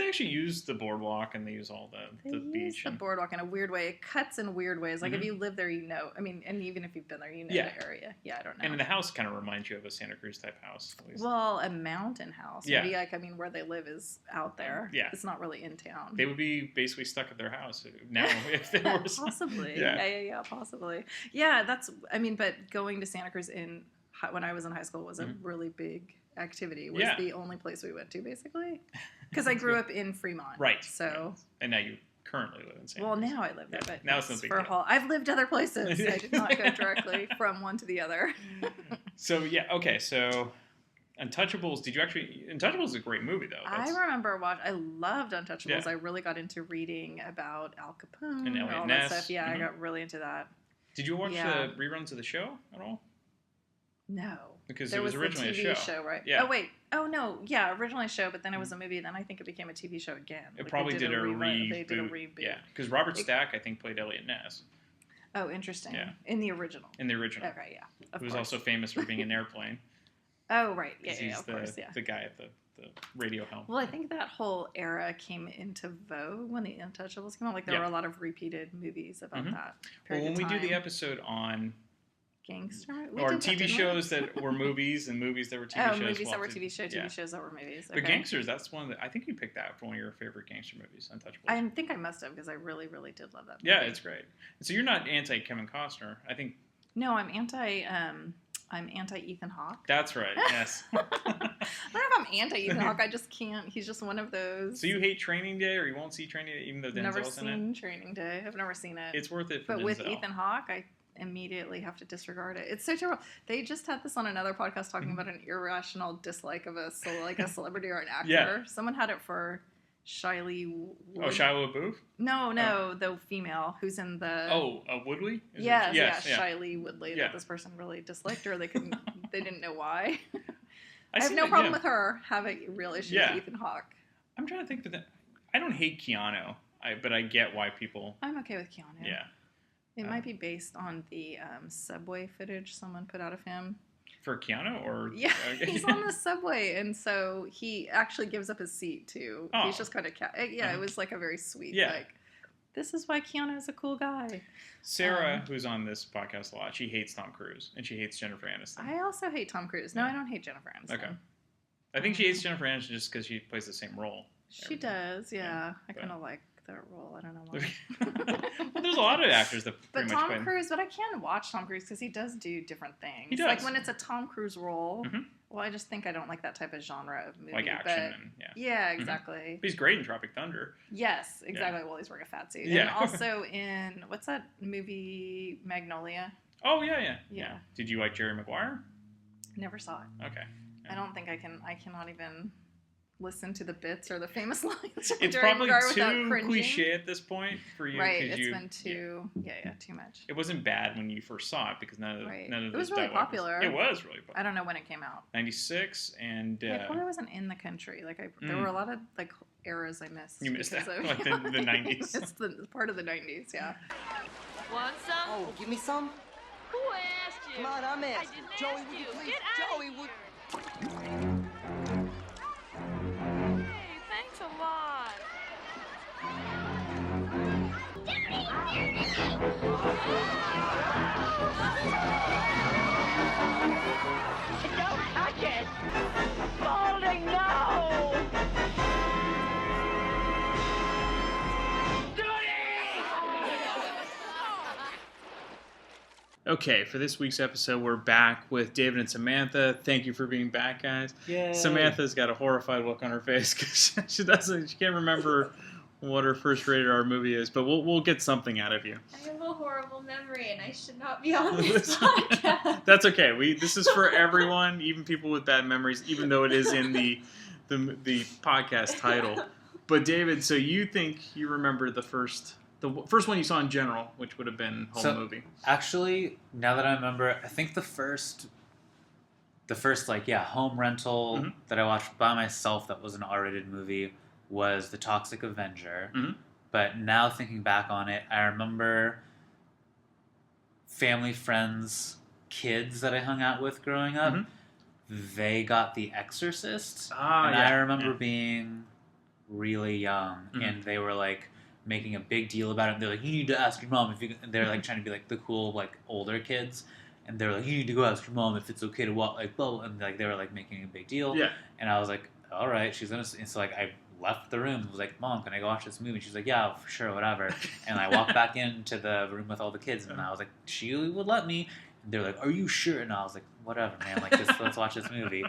they actually use the boardwalk and they use all the beach. The boardwalk in a weird way. It cuts in weird ways. Like if you live there, you know. I mean, and even if you've been there, you know the area. Yeah, I don't know. And the house kind of reminds you of a Santa Cruz type house. At least. Well, a mountain house. Yeah. Maybe where they live is out there. Yeah. It's not really in town. They would be basically stuck at their house now if they were. Possibly. Yeah, possibly. Yeah, but going to Santa Cruz when I was in high school was a really big activity. It was the only place we went to, basically. Because I grew up in Fremont. Right. So. And now you currently live in Santa Cruz. Well, now I live there, but now it's no big deal. I've lived other places. I did not go directly from one to the other. So, okay. So, Untouchables, Untouchables is a great movie, though. I remember I loved Untouchables. Yeah. I really got into reading about Al Capone and all that stuff. Yeah, I got really into that. Did you watch the reruns of the show at all? No. Because it was originally a TV show, right? Yeah. Oh, wait. Oh, no. Yeah, originally a show, but then it was a movie. Then I think it became a TV show again. It probably did a reboot. They did a reboot. Yeah, because Robert Stack, I think, played Elliot Ness. Oh, interesting. Yeah. In the original. Okay, yeah. He was also famous for being an airplane. Oh, right. Yeah, he's of course, yeah. The guy at the radio helmet. Well, I think that whole era came into vogue when the Untouchables came out. Like, there were a lot of repeated movies about that period when of we time. do the episode on... Gangster? Or TV shows that were movies and movies that were TV shows. Movies that were TV shows, TV shows that were movies. Okay. But Gangsters, that's one that I think you picked that for one of your favorite gangster movies, Untouchables. I think I must have because I really, really did love that movie. Yeah, it's great. So you're not anti Kevin Costner, I think. No, I'm anti Ethan Hawke. That's right. Yes. I don't know if I'm anti Ethan Hawke. I just can't. He's just one of those. So you hate Training Day, or you won't see Training Day, even though Denzel's in it? Never seen Training Day. I've never seen it. It's worth it for But Denzel. with Ethan Hawke, I immediately have to disregard it. It's so terrible. They just had this on another podcast talking about an irrational dislike of a celebrity or an actor. Yeah. Someone had it for Shiley Wood. Oh, Shia LaBeouf? No, the female who's in the... Oh, Woodley? Yes, Shiley Woodley. That this person really disliked her. They didn't know why. I have no problem with her having real issues with Ethan Hawke. I'm trying to think that I don't hate Keanu, but I get why people... I'm okay with Keanu. Yeah. It might be based on the subway footage someone put out of him. For Keanu, or yeah, he's on the subway, and so he actually gives up his seat too. Oh. He's just kind of it was like a very sweet like. This is why Keanu is a cool guy. Sarah, who's on this podcast a lot, she hates Tom Cruise and she hates Jennifer Aniston. I also hate Tom Cruise. No, I don't hate Jennifer Aniston. Okay, I think she hates Jennifer Aniston just because she plays the same role. She does, yeah. I kind of like that role. I don't know why. Well, there's a lot of actors that pretty much play. Cruise, but I can watch Tom Cruise because he does do different things. He does. Like when it's a Tom Cruise role, well, I just think I don't like that type of genre of movie. Like action yeah, exactly. But he's great in Tropic Thunder. Yes, exactly. Well, he's wearing a fat suit. Yeah. And also in, what's that movie, Magnolia? Oh, yeah. Did you like Jerry Maguire? Never saw it. Okay. I don't think I cannot even... listen to the bits or the famous lines. It's probably too cliche at this point for you. Right, it's been too, too much. It wasn't bad when you first saw it because none of it was really popular. It was really popular. I don't know when it came out. 96 and. I probably wasn't in the country. There were a lot of eras I missed. You missed that, the 90s. It's the part of the 90s, yeah. Want some? Oh, give me some. Who asked you? Come on, I'm asking. I didn't Joey, ask would you. you please? Get out. Joey, would. Hey, thanks a lot. Don't touch it! Balding, no! Okay, for this week's episode, we're back with David and Samantha. Thank you for being back, guys. Yay. Samantha's got a horrified look on her face because she can't remember what her first rated R movie is, but we'll get something out of you. I have a horrible memory, and I should not be on this podcast. That's okay. This is for everyone, even people with bad memories, even though it is in the podcast title. But David, so you think you remember the first one you saw in general, which would have been home movie? Actually, now that I remember, I think the first home rental that I watched by myself that was an R-rated movie was The Toxic Avenger. Mm-hmm. But now thinking back on it, I remember family, friends, kids that I hung out with growing up. Mm-hmm. They got The Exorcist. I remember being really young, and they were like making a big deal about it. And they're like, you need to ask your mom if you can. And they're like trying to be like the cool like older kids. And they're like, you need to go ask your mom if it's okay to walk, like, blah, blah. And like they were like making a big deal. Yeah. And I was like, all right, she's gonna. And so like I left the room. I was like, Mom, can I go watch this movie? And she's like, yeah, for sure, whatever. And I walked back into the room with all the kids, and I was like, she would let me. And they're like, are you sure? And I was like, whatever, man. Like, let's watch this movie.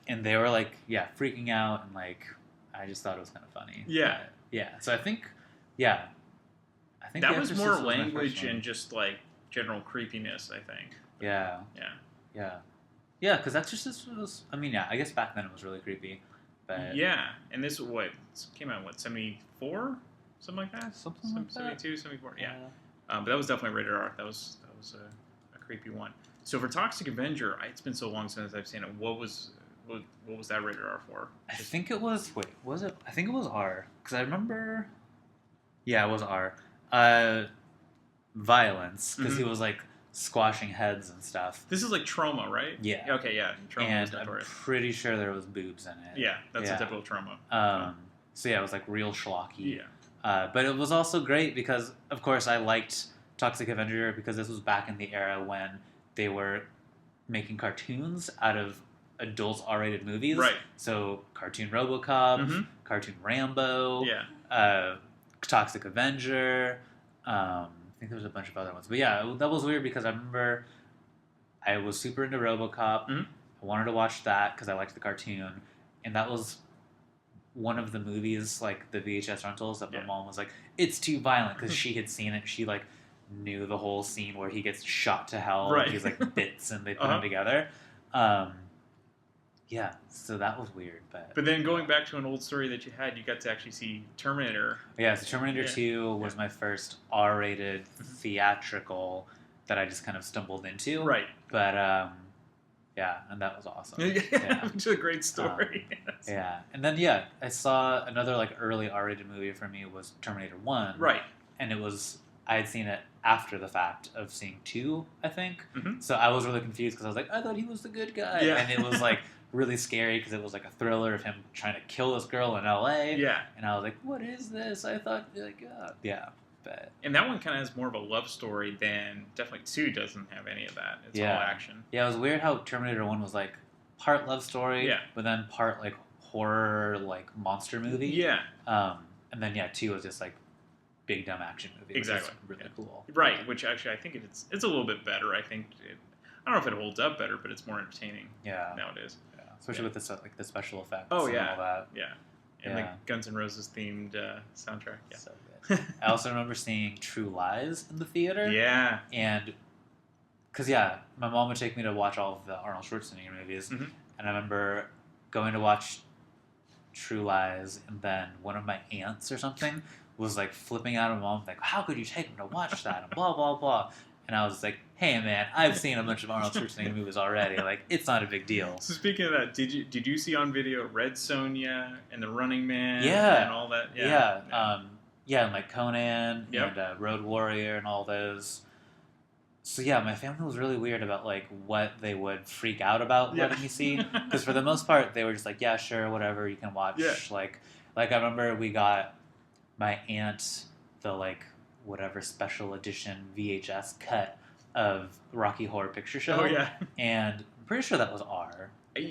And they were like, yeah, freaking out, and like, I just thought it was kind of funny. Yeah. But, yeah. So I think that was more language and just like general creepiness, I think. Yeah. Yeah, because Exorcist was, I mean, yeah, I guess back then it was really creepy. But yeah, and this came out, 74? Something like that? Something like 72, 74, yeah. But that was definitely rated R. That was a creepy one. So for Toxic Avenger, it's been so long since I've seen it. What was that rated R for? I think it was, was it? I think it was R. Because I remember, yeah, it was R. Violence, because he was like squashing heads and stuff. This is like Trauma, right? Yeah. Okay, yeah. Trauma and was notorious. I'm pretty sure there was boobs in it. Yeah, that's a typical Trauma. So yeah, it was like real schlocky. Yeah. But it was also great because, of course, I liked Toxic Avenger because this was back in the era when they were making cartoons out of adult R-rated movies. Right. So cartoon RoboCop, cartoon Rambo, Toxic Avenger. I think there was a bunch of other ones. But yeah, that was weird because I remember I was super into RoboCop. I wanted to watch that because I liked the cartoon. And that was one of the movies, like the VHS rentals, that my mom was like, it's too violent, because she had seen it. She like knew the whole scene where he gets shot to hell. Right. And he's like bits and they put them together. Yeah, so that was weird. But then going back to an old story that you had, you got to actually see Terminator. Yeah, so Terminator 2 was my first R-rated theatrical that I just kind of stumbled into. Right. But, yeah, and that was awesome. Yeah. It's a great story. Yeah. And then, yeah, I saw another, like, early R-rated movie for me was Terminator 1. Right. And it was, I had seen it after the fact of seeing 2, I think. Mm-hmm. So I was really confused because I was like, I thought he was the good guy. Yeah. And it was, like, really scary because it was like a thriller of him trying to kill this girl in LA. Yeah. And I was like, what is this? I thought, like, yeah. But and that one kind of has more of a love story than definitely 2 doesn't have any of that. It's all action. Yeah, it was weird how Terminator 1 was like part love story, but then part like horror, like monster movie. Yeah. And then 2 was just like big dumb action movie. Exactly. Which is really cool. Right. Which actually I think it's a little bit better. I think I don't know if it holds up better, but it's more entertaining. Nowadays. Yeah. Especially with the special effects. Oh and yeah. all that. Yeah. And the Guns N' Roses themed soundtrack. Yeah. So good. I also remember seeing True Lies in the theater. Yeah. And because my mom would take me to watch all of the Arnold Schwarzenegger movies, and I remember going to watch True Lies, and then one of my aunts or something was like flipping out at mom, like, how could you take him to watch that? And blah, blah, blah. And I was like, hey, man, I've seen a bunch of Arnold Schwarzenegger movies already. Like, it's not a big deal. So speaking of that, did you see on video Red Sonja and The Running Man and all that? Yeah, and like Conan and Road Warrior and all those. So yeah, my family was really weird about like what they would freak out about letting me see. Because for the most part, they were just like, yeah, sure, whatever, you can watch. Yeah. Like I remember we got my aunt the like whatever special edition VHS cut of Rocky Horror Picture Show. Oh yeah, and I'm pretty sure that was R. I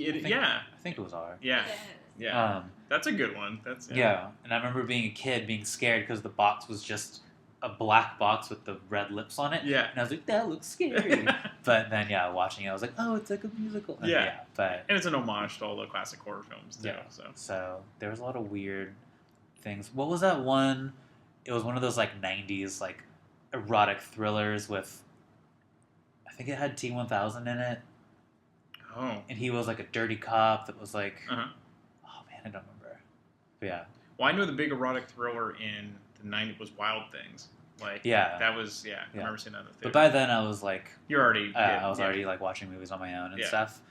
think it was R. Yeah, yeah. That's a good one. Yeah, and I remember being a kid being scared because the box was just a black box with the red lips on it. Yeah. And I was like, that looks scary. But then, watching it, I was like, oh, it's like a musical. And and it's an homage to all the classic horror films, too. Yeah. So there was a lot of weird things. What was that one? It was one of those, like, 90s, like, erotic thrillers with, I think it had T-1000 in it. Oh. And he was, like, a dirty cop that was, like, oh, man, I don't remember. But, yeah. Well, I know the big erotic thriller in the 90s was Wild Things. Like, that was, I remember seeing that in the theater. But by then I was like, you're already, I was already like watching movies on my own and stuff.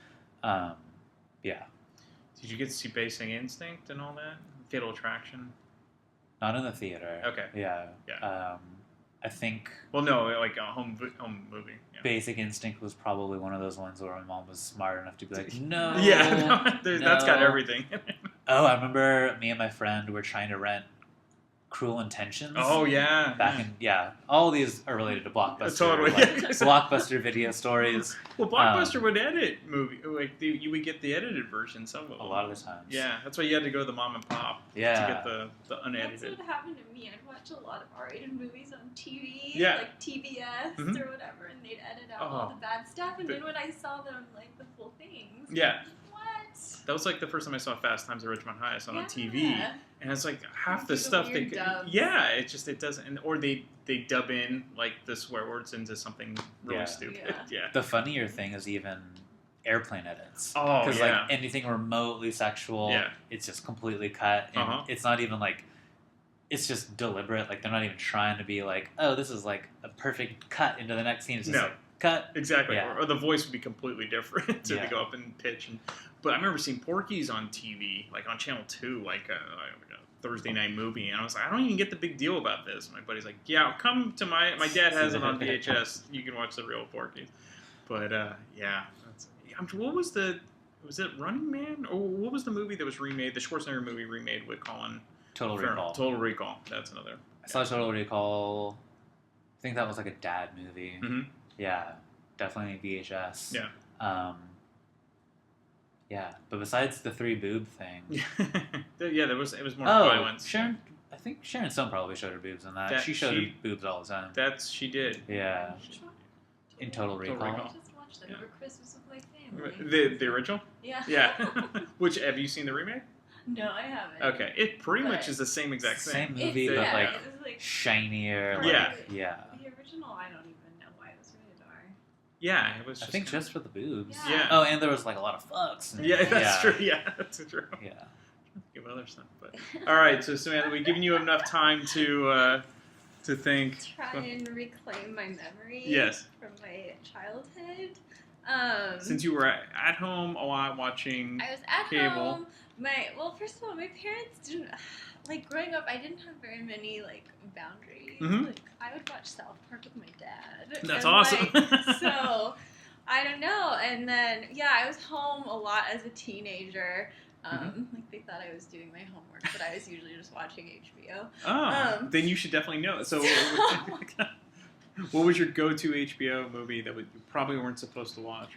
Did you get to see Basic Instinct and all that? Fatal Attraction? Not in the theater. Okay. Yeah. I think. Well, no, like a home movie. Yeah. Basic Instinct was probably one of those ones where my mom was smart enough to be like, no. That's got everything. Oh, I remember me and my friend were trying to rent Cruel Intentions. Oh, yeah. Back in, all these are related to Blockbuster. Totally. Blockbuster video stories. Well, Blockbuster would edit movie. Like, you would get the edited version, some of them. A lot of the times. Yeah, that's why you had to go to the mom and pop to get the unedited. That's what happened to me. I'd watch a lot of R-rated movies on TV, Yeah. like TBS or whatever, and they'd edit out all the bad stuff. And then when I saw them, like, the full things, yeah. What? That was like the first time I saw Fast Times at Ridgemont High. I saw it on TV, and it's like half the stuff they it doesn't, or they dub in like the swear words into something really stupid. Yeah. The funnier thing is even airplane edits. Oh, because like anything remotely sexual, it's just completely cut, and it's not even like. It's just deliberate. Like they're not even trying to be like, oh, this is like a perfect cut into the next scene. It's just like cut. Exactly. Or the voice would be completely different to go up in pitch. But I remember seeing Porkys on TV, like on Channel 2, like a Thursday night movie, and I was like, I don't even get the big deal about this. My buddy's like, yeah, come to my dad has it on VHS. You can watch the real Porkys. But what was it Running Man? Or what was the movie that was remade? The Schwarzenegger movie remade with Colin. Total Recall. Total Recall. That's another. I saw Total Recall. I think that was like a dad movie. Mm-hmm. Yeah, definitely VHS. Yeah. But besides the 3 boob thing. It was more violence. Sharon. I think Sharon Stone probably showed her boobs in that. She showed her boobs all the time. She did. Yeah. In Total Recall. I just watched that over Christmas with my family. The original? Yeah. Yeah. Which, have you seen the remake? No, I haven't. Okay, it pretty much is the same exact thing. Same movie, but like shinier. Yeah. The original, I don't even know why it was rated R. Yeah, it was. I think just for the boobs. Yeah. Oh, and there was like a lot of fucks. That's true. Yeah, that's true. Yeah. Give other stuff, but all right. So Samantha, we've given you enough time to think. Try and reclaim my memory. Yes. From my childhood. Since you were at home a lot watching I was at cable. home. First of all, my parents didn't, like, growing up, I didn't have very many, like, boundaries. Mm-hmm. Like, I would watch South Park with my dad. That's awesome. So, I don't know. And then, I was home a lot as a teenager. Like, they thought I was doing my homework, but I was usually just watching HBO. Oh, then you should definitely know. So what was your go-to HBO movie that you probably weren't supposed to watch?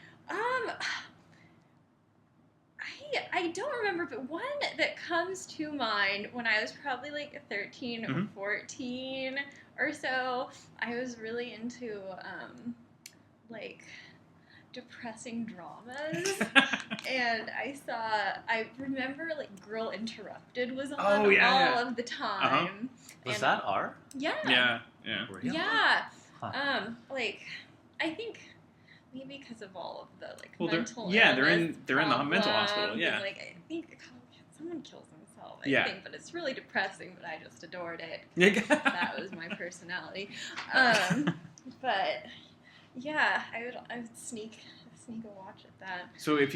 I don't remember, but one that comes to mind when I was probably like 13 or 14 or so, I was really into like depressing dramas. And I remember like Girl Interrupted was on all of the time. Was that R? Yeah. Yeah. Really? Yeah. Huh. Like, I think maybe because of all of the like mental illness they're in the mental hospital. Yeah. And, like, I think someone kills thing, but it's really depressing, but I just adored it. That was my personality. But yeah, I would sneak a watch at that. So did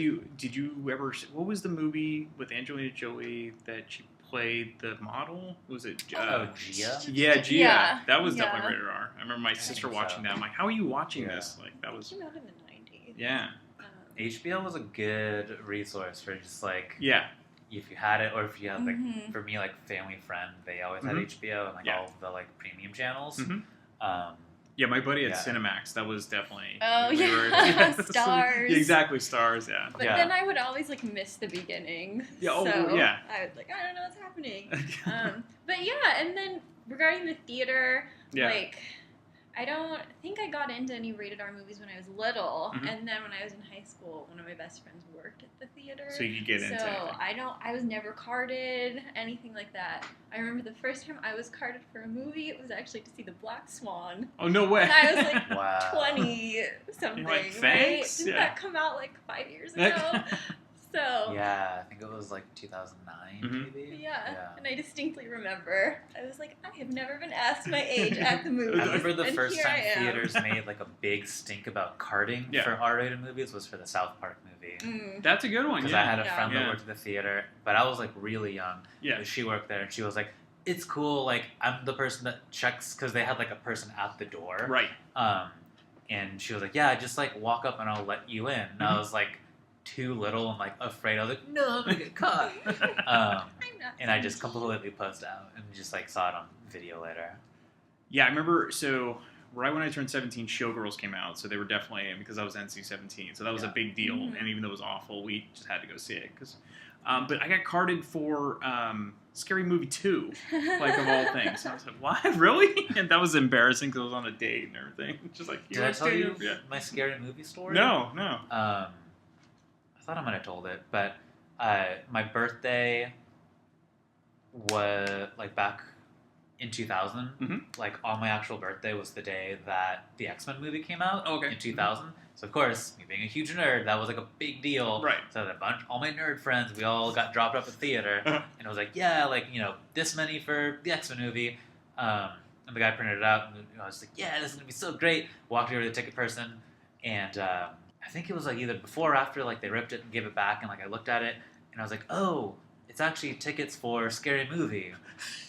you ever, what was the movie with Angelina Jolie that she played the model? Was it Gia? Yeah, Gia. Yeah. That was definitely rated R. I remember my sister watching that. I'm like, how are you watching this? Like, that was... It came out in the 90s. Yeah. HBO was a good resource for just like... Yeah. If you had it, or if you had like, for me, like Family Friend, they always had HBO and like all of the like premium channels. Yeah, my buddy had Cinemax. That was definitely... Stars. Exactly, Stars, yeah. But then I would always, like, miss the beginning. Yeah, I would, like, I don't know what's happening. But, yeah, and then regarding the theater, like... I don't think I got into any rated R movies when I was little, and then when I was in high school, one of my best friends worked at the theater. So you could get into it. So I was never carded, anything like that. I remember the first time I was carded for a movie, it was actually to see The Black Swan. Oh, no way. And I was like 20 something. You're like, thanks. Right? Didn't that come out like 5 years ago? So yeah, I think it was like 2009 maybe. Yeah, and I distinctly remember I was like, I have never been asked my age at the movie. I remember the first time theaters made like a big stink about carding for R-rated movies was for the South Park movie. That's a good one. Because I had a friend that worked at the theater, but I was like really young. Yeah, she worked there, and she was like, "It's cool. Like I'm the person that checks," because they had like a person at the door. Right. And she was like, "Yeah, just like walk up and I'll let you in." And I was like, too little and like afraid. I was like, no, I'm gonna get caught. And I just completely pussed out and just like saw it on video later. Yeah, I remember. So right when I turned 17, Showgirls came out, so they were definitely in because I was NC-17, so that was a big deal. And even though it was awful, we just had to go see it because. But I got carded for Scary Movie 2, like of all things. I was like, what, really? And that was embarrassing because I was on a date and everything. Just like, did I tell you my Scary Movie story? No. I thought I might have told it, but my birthday was like back in 2000. Like on my actual birthday was the day that the X-Men movie came out in 2000. So of course, me being a huge nerd, that was like a big deal. Right. So all my nerd friends, we all got dropped off at theater, and it was like, yeah, like this many for the X-Men movie. And the guy printed it out, and I was like, yeah, this is gonna be so great. Walked over to the ticket person, and I think it was like either before or after, like they ripped it and gave it back, and like I looked at it and I was like, oh, it's actually tickets for Scary Movie,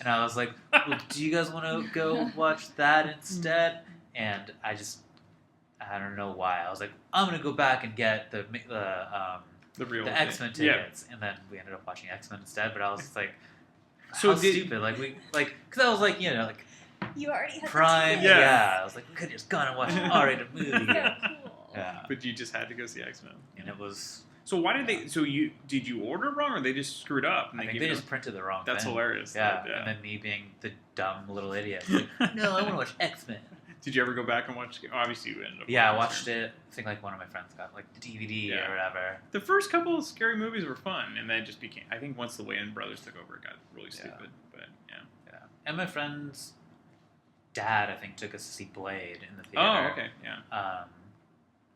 and I was like, well, do you guys want to go watch that instead? And I don't know why. I was like, I'm gonna go back and get the X-Men tickets, and then we ended up watching X-Men instead. But I was just like, so stupid. Like because I was like, like you already had Prime. Yeah, I was like, we could have just gone and watched an R-rated movie. Yeah, but you just had to go see X-Men, and it was. So why did they? So did you order it wrong, or they just screwed up? And I think they just printed the wrong. That's thing. Hilarious. Yeah, and then me being the dumb little idiot. Like, no, I want to watch X-Men. Did you ever go back and watch? Obviously, you ended up. Yeah, I watched it. I think like one of my friends got like the DVD or whatever. The first couple of scary movies were fun, and then it just became. I think once the Wayans brothers took over, it got really stupid. But yeah. And my friend's dad, I think, took us to see Blade in the theater. Oh, okay, yeah.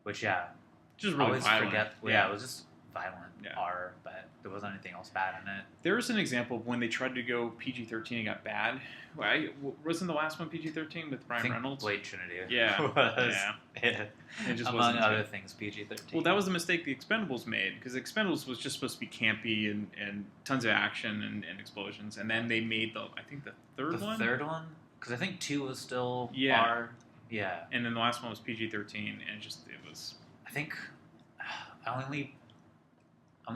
Which just really always violent. Forget. Yeah, it was just violent horror, but there wasn't anything else bad in it. There was an example of when they tried to go PG-13 and got bad. Wasn't the last one PG-13 with Ryan Reynolds? Blade Trinity. Yeah. It just among other things, PG-13. Well, that was the mistake the Expendables made, because the Expendables was just supposed to be campy and tons of action and explosions, and then they made the third one? The third one? Because I think 2 was still R. Yeah. And then the last one was PG-13, and it was... I think I only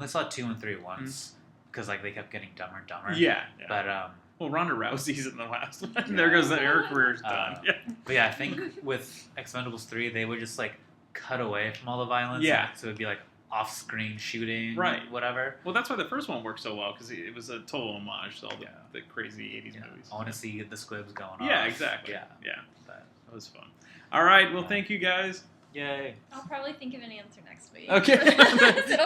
saw 2 and 3 once, because like they kept getting dumber and dumber. Yeah. But well, Ronda Rousey's in the last one. There goes that. Her career's done. But yeah, I think with Expendables 3, they would just like cut away from all the violence. Yeah. So it'd be like off-screen shooting, right? Whatever. Well, that's why the first one worked so well, because it was a total homage to all the crazy 80s movies. I want to see the squibs going on. Yeah, exactly. Yeah. That was fun. All right. Well, thank you guys. Yay. I'll probably think of an answer next week. Okay.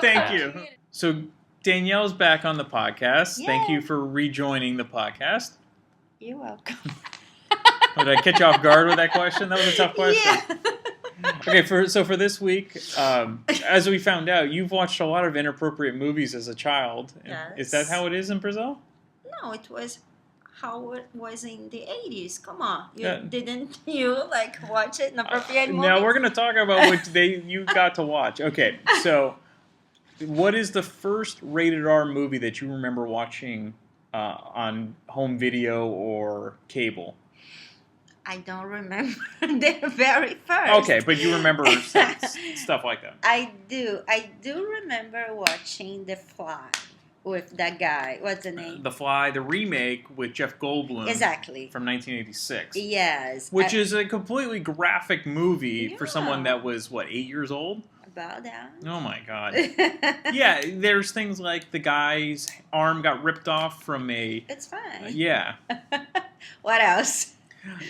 Thank you. So Danielle's back on the podcast. Yay. Thank you for rejoining the podcast. You're welcome. Did I catch you off guard with that question? That was a tough question. Yeah. Okay, so for this week, as we found out, you've watched a lot of inappropriate movies as a child. Yes. Is that how it is in Brazil? No, it was how it was in the 80s. Come on. Didn't you like watch it in appropriate movies? Now we're going to talk about what you got to watch. Okay, so what is the first rated R movie that you remember watching on home video or cable? I don't remember the very first. Okay, but you remember stuff like that. I do. I do remember watching The Fly with that guy. What's the name? The Fly, the remake with Jeff Goldblum. Exactly. From 1986. Yes. Which is a completely graphic movie for someone that was, 8 years old? About that. Oh my god. Yeah, there's things like the guy's arm got ripped off from a... It's fine. Yeah. What else?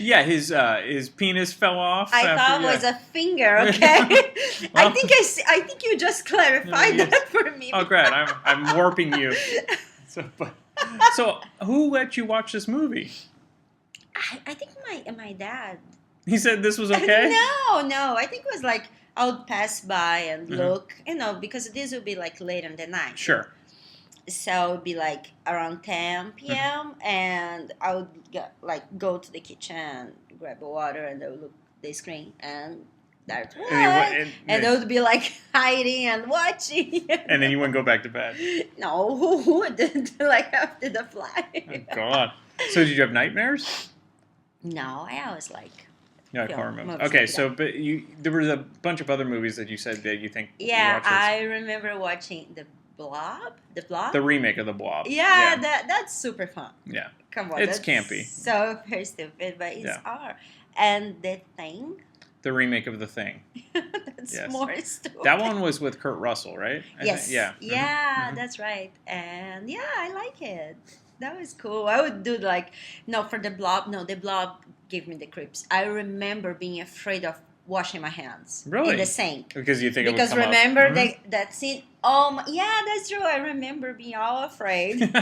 Yeah, his penis fell off. I thought it was a finger. Okay, well, I think you just clarified that for me. Oh, great! I'm warping you. So who let you watch this movie? I think my dad. He said this was okay. No. I think it was like I would pass by and look, because this would be like late in the night. Sure. So it would be like around 10 p.m. and I would go to the kitchen, grab water, and I would look at the screen, and that's what. And they would be like hiding and watching. And then you wouldn't go back to bed. No, who wouldn't? Like after The Fly. Oh God. So did you have nightmares? No, I always like. Yeah, horror movies. Okay, so but there were a bunch of other movies that you said that you think. Yeah, I remember watching The Blob. The remake of The Blob. Yeah. That's super fun. Yeah. Come on. It's campy. So very stupid, but it's art. And The Thing. The remake of The Thing. That's more stupid. That one was with Kurt Russell, right? Yes. Yeah. Yeah, that's right. And I like it. That was cool. I would do for The Blob. No, The Blob gave me the creeps. I remember being afraid of washing my hands in the sink. Because you think because it would come remember up. that scene. Yeah, that's true. I remember being all afraid.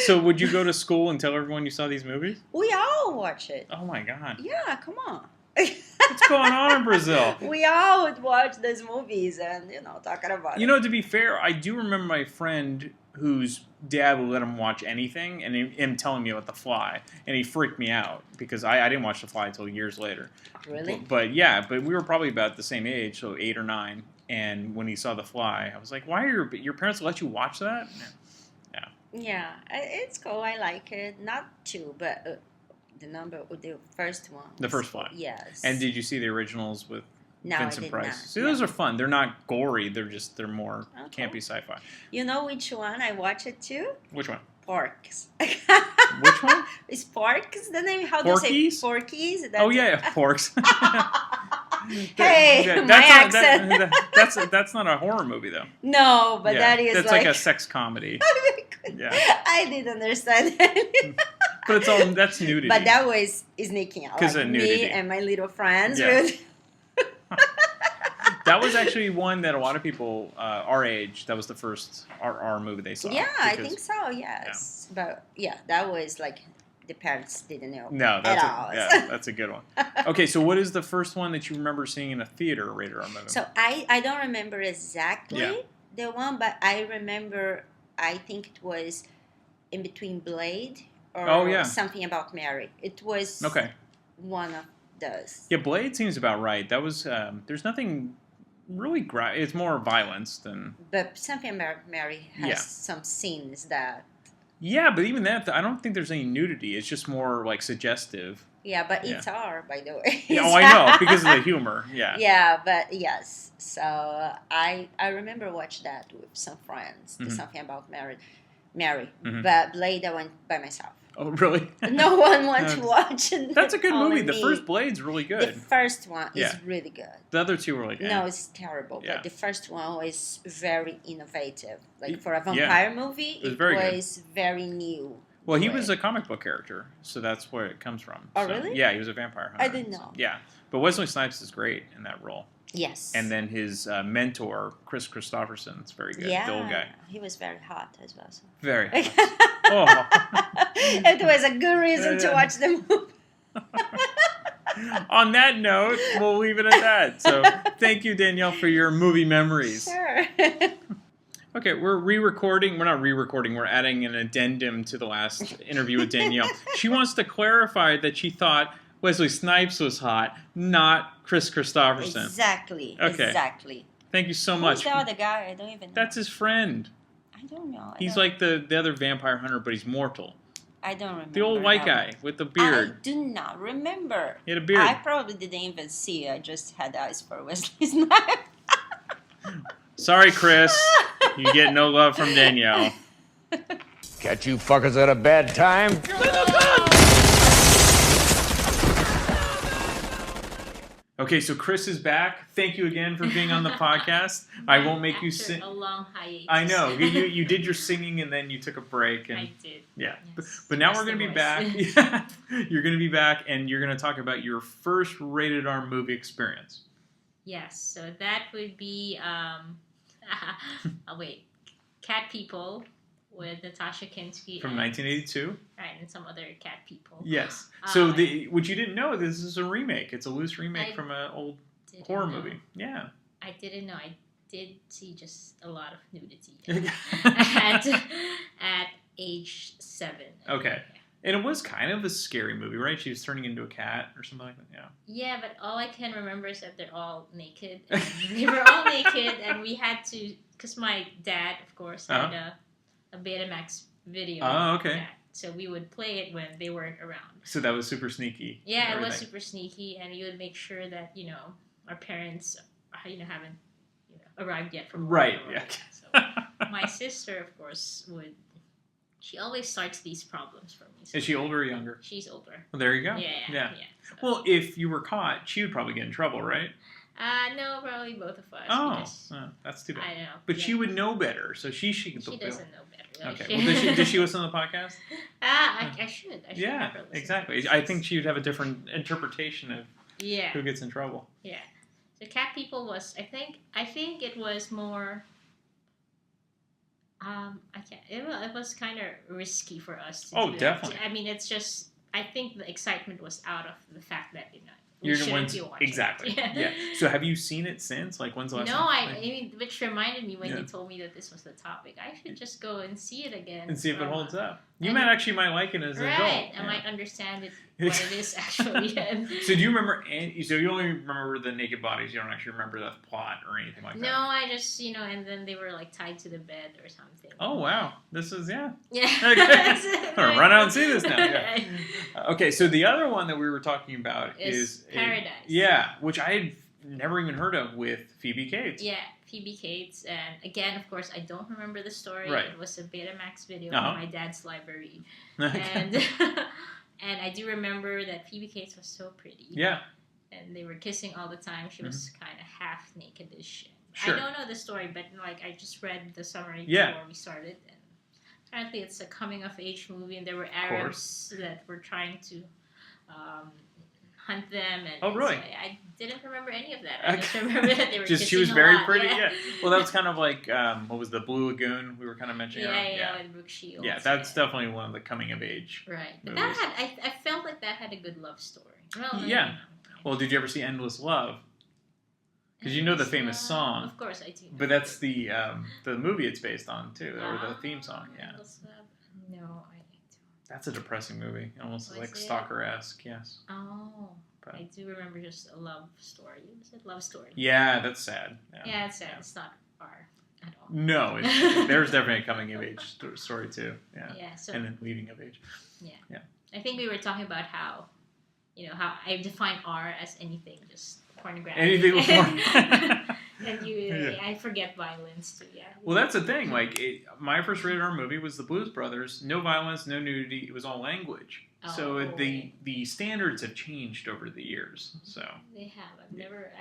So would you go to school and tell everyone you saw these movies? We all watch it. Oh my God. Yeah, come on. What's going on in Brazil? We all would watch those movies and talking about it. To be fair, I do remember my friend whose dad would let him watch anything, and him telling me about The Fly, and he freaked me out because I didn't watch The Fly until years later. Really? But we were probably about the same age, so 8 or 9. And when he saw The Fly, I was like, "Why are your parents let you watch that?" Yeah. Yeah, it's cool. I like it. Not 2, but the first one. The first Fly. Yes. And did you see the originals with Vincent Price? Not. See, those are fun. They're not gory. They're more campy sci-fi. You know which one I watch it too? Which one? Porks. Which one? Is Porks the name? How Porkys? do you say Porkys? Porks. My accent. That's not a horror movie though. No, but that is that's like a sex comedy. Yeah. I didn't understand that. But that's nudity. But that was sneaking out. Because of nudity. Me and my little friends. Yeah. That was actually one that a lot of people our age, that was the first R movie they saw. Yeah, I think so, yes. Yeah. But that was the parents didn't know that's a good one. Okay, so what is the first one that you remember seeing in a theater rated R movie? So I don't remember exactly the one, but I remember, I think it was in between Blade or Something About Mary. It was one of those. Yeah, Blade seems about right. That was, there's nothing really it's more violence than... But Something About Mary has some scenes that... Yeah, but even that, I don't think there's any nudity. It's just more suggestive. Yeah, but it's R, by the way. Yeah, I know, because of the humor. Yeah. Yeah, but yes. So I remember watching that with some friends. Something About Mary. But Blade, I went by myself. Oh, really? No one wants to watch it. That's a good movie. The first Blade's really good. The first one is really good. The other two were No, it's terrible. Yeah. But the first one was very innovative. For a vampire movie, it was very new. Well, he was a comic book character, so that's where it comes from. Oh, really? Yeah, he was a vampire hunter. I didn't know. Yeah. But Wesley Snipes is great in that role. Yes. And then his mentor, Chris Christopherson, is very good. Yeah, the old guy. He was very hot as well. So. Very hot. It was a good reason to watch the movie. On that note, we'll leave it at that. So thank you, Danielle, for your movie memories. Sure. Okay, we're re-recording. We're not re-recording. We're adding an addendum to the last interview with Danielle. She wants to clarify that she thought Wesley Snipes was hot, not Chris Christopherson. Exactly. Okay. Exactly. Thank you so much. Who's the other guy? I don't even know. That's his friend. I don't know. He's like the other vampire hunter, but he's mortal. I don't remember. The old white guy with the beard. I do not remember. He had a beard. I probably didn't even see. I just had eyes for Wesley Snipes. Sorry, Chris. You get no love from Danielle. Catch you fuckers at a bad time. Okay, so Chris is back. Thank you again for being on the podcast. I won't make you sing. A long hiatus. I know. You did your singing and then you took a break. And, I did. Yeah. Yes. But now we're going to be back. Yeah. You're going to be back and you're going to talk about your first rated R movie experience. Yes. So that would be, Cat People with Natasha Kinski. From 1982. Right, and some other cat people. Yes. So what you didn't know, this is a remake. It's a loose remake from an old horror movie. Yeah. I didn't know. I did see just a lot of nudity at age 7. Okay. And it was kind of a scary movie, right? She was turning into a cat or something like that. Yeah. Yeah, but all I can remember is that they're all naked. They were all naked, and we had to, because my dad, of course, had a Betamax video. Oh, okay. That, so we would play it when they weren't around. So that was super sneaky. Yeah, it was super sneaky, and we would make sure that our parents, haven't arrived yet from work. Right. Yeah. So my sister, of course, she always starts these problems for me. So is she older or younger? She's older. Well, there you go. Yeah. So. Well, if you were caught, she would probably get in trouble, right? No, probably both of us. Oh, that's too bad. I know. But she would know better, so she She doesn't know better. Okay. Well, does she listen to the podcast? I should. Yeah, exactly. I think she would have a different interpretation of who gets in trouble. Yeah. So Cat People was, I think it was more. It was kind of risky for us to do definitely. That. I mean, it's just. I think the excitement was out of the fact that You're the ones exactly. Yeah. So have you seen it since? Like when's the last time? I mean, which reminded me when you told me that this was the topic. I should just go and see it again and see if it holds up. You might like it as an adult. Right, I might understand what it is actually. So do you remember? So you only remember the naked bodies. You don't actually remember the plot or anything like that. No, I just and then they were like tied to the bed or something. Oh wow, this is yeah. Yeah. Okay. I'm gonna run out and see this now. Yeah. Okay, so the other one that we were talking about is Paradise. Yeah, which I had never even heard of with Phoebe Cates. Yeah, Phoebe Cates, and again, of course, I don't remember the story. Right. It was a Betamax video from my dad's library, and I do remember that Phoebe Cates was so pretty. Yeah. And they were kissing all the time. She was kind of half naked-ish. Sure. I don't know the story, but I just read the summary before we started. And apparently, it's a coming-of-age movie, and there were Arabs that were trying to hunt them. And really? I didn't remember any of that. I just remember that they were kissing she was a very lot. pretty. Yeah. Well, that was kind of like what was the Blue Lagoon we were kind of mentioning? Yeah, with Brooke Shields. Yeah, that's definitely one of the coming-of-age. Right, but movies. that had I felt like that had a good love story. Well, yeah. Well, did you ever see Endless Love? Because you know the famous song. Of course I do. But that's the movie it's based on, too, or the theme song, yeah. Endless Love? No, I don't. That's a depressing movie. Almost like it? Stalker-esque, yes. Oh, but I do remember just a love story. Was it love story? Yeah, that's sad. Yeah, it's sad. Yeah. It's not R at all. No, there's definitely a coming-of-age story, too. Yeah, and then leaving of age. Yeah. I think we were talking about how I define R as anything, just pornographic. Anything with porn. And I forget violence too. Yeah. Well, that's the thing. Like, my first rated R movie was The Blues Brothers. No violence, no nudity. It was all language. So the standards have changed over the years. So they have.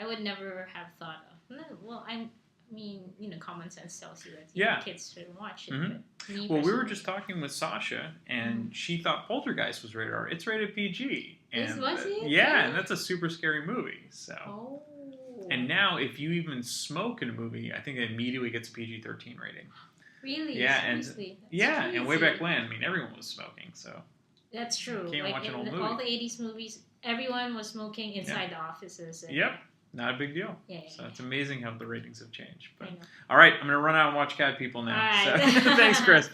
I would never have thought of. No, well, I mean, common sense tells you that kids shouldn't watch it. Mm-hmm. Well, we were just talking with Sasha, and she thought Poltergeist was rated R. It's rated PG. And, was it? Yeah, and that's a super scary movie. So. And now, if you even smoke in a movie, I think it immediately gets a PG-13 rating. Really? Yeah, Seriously? and way back when, I mean, everyone was smoking, so. That's true. Can't watch an old movie. All the 80s movies, everyone was smoking inside the offices. And Not a big deal. Yeah. So it's amazing how the ratings have changed. But all right, I'm going to run out and watch Cat People now. All right. So, thanks, Chris.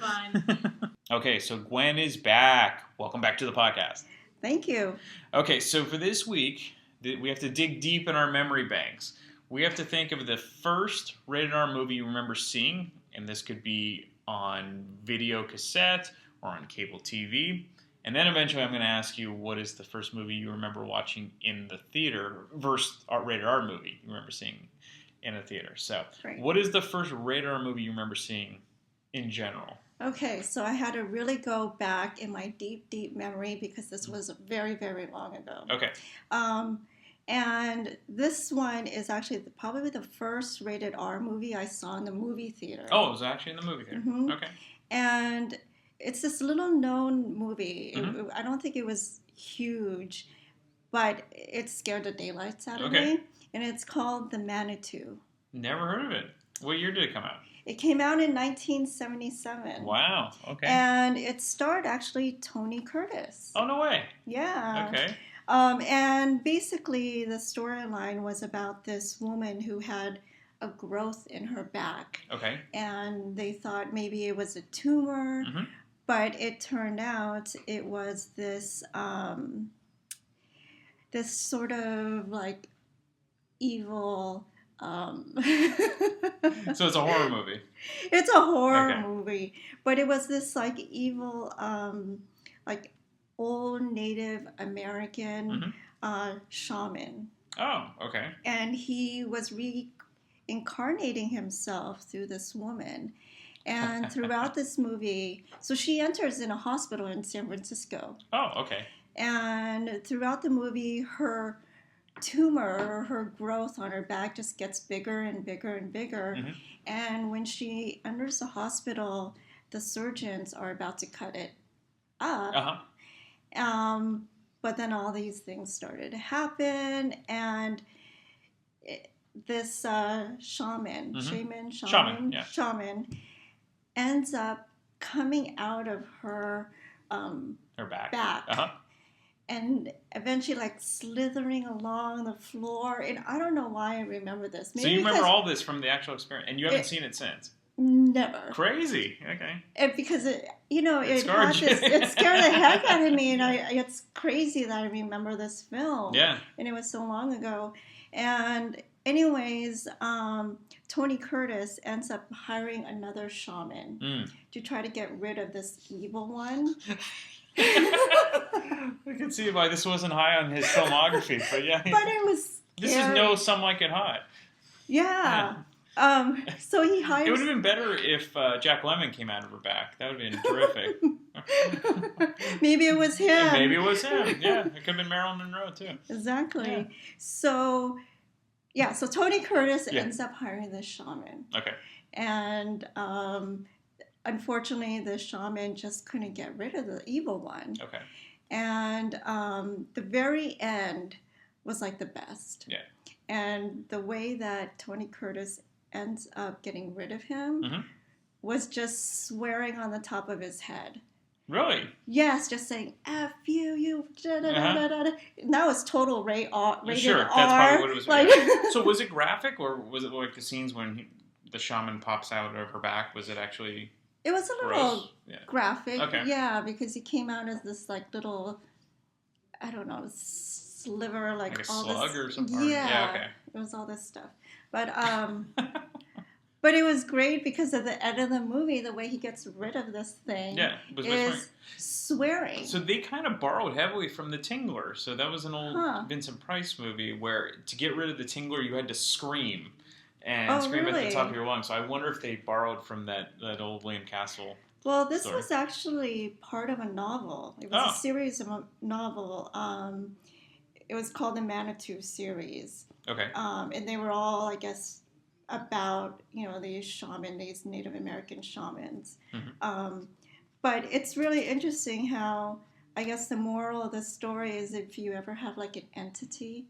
Okay, so Gwen is back. Welcome back to the podcast. Thank you. Okay, so for this week, we have to dig deep in our memory banks. We have to think of the first rated R movie you remember seeing, and this could be on video cassette or on cable TV. And then eventually I'm going to ask you, what is the first movie you remember watching in the theater versus rated R movie you remember seeing in a theater? So What is the first rated R movie you remember seeing in general? Okay, so I had to really go back in my deep, deep memory because this was very, very long ago. Okay. And this one is actually probably the first rated R movie I saw in the movie theater. Oh, it was actually in the movie theater. Mm-hmm. Okay. And it's this little known movie. Mm-hmm. I don't think it was huge, but it scared the daylights out of me. And it's called The Manitou. Never heard of it. What year did it come out? It came out in 1977. Wow. Okay. And it starred actually Tony Curtis. Oh, no way. Yeah. Okay. And basically the storyline was about this woman who had a growth in her back. Okay. And they thought maybe it was a tumor, but it turned out it was this this sort of like evil. So it's a horror movie. It's a horror movie, but it was this like evil, like old Native American shaman. Oh, okay. And he was reincarnating himself through this woman. And throughout this movie, so she enters in a hospital in San Francisco. Oh, okay. And throughout the movie, her tumor or her growth on her back just gets bigger and bigger and bigger. And when she enters the hospital, the surgeons are about to cut it up. But then all these things started to happen, and this shaman ends up coming out of her back. And eventually, like, slithering along the floor. And I don't know why I remember this. Maybe so you remember all this from the actual experience, and you haven't seen it since? Never. Crazy. Okay. And because it scared the heck out of me, and it's crazy that I remember this film. Yeah. And it was so long ago. And anyways, Tony Curtis ends up hiring another shaman to try to get rid of this evil one. I can see why this wasn't high on his filmography, but yeah. But it was scary. This is no Some Like It Hot. Yeah. So he hires... It would have been better if Jack Lemmon came out of her back. That would have been terrific. Maybe it was him. Yeah, maybe it was him. Yeah, it could have been Marilyn Monroe, too. Exactly. Yeah. So Tony Curtis ends up hiring this shaman. Okay. And... unfortunately, the shaman just couldn't get rid of the evil one. Okay. And the very end was like the best. Yeah. And the way that Tony Curtis ends up getting rid of him was just swearing on the top of his head. Really? Yes, just saying F you, da da da da da. That was total rated R. Sure, that's probably what it was. Like, so was it graphic, or was it like the scenes when the shaman pops out of her back? Was it actually... It was a little graphic, okay. Yeah, because he came out as this like little, I don't know, sliver, like a all slug this, or something. Yeah, okay. It was all this stuff, but but it was great because at the end of the movie, the way he gets rid of this thing, is swearing. So they kind of borrowed heavily from The Tingler. So that was an old Vincent Price movie where to get rid of the Tingler, you had to scream. And scream at the top of your lungs. So I wonder if they borrowed from that old William Castle. Well, this was actually part of a novel. It was a series of a novel. It was called the Manitou series. Okay. And they were all, I guess, about these Native American shamans. But it's really interesting how. I guess the moral of the story is if you ever have like an entity,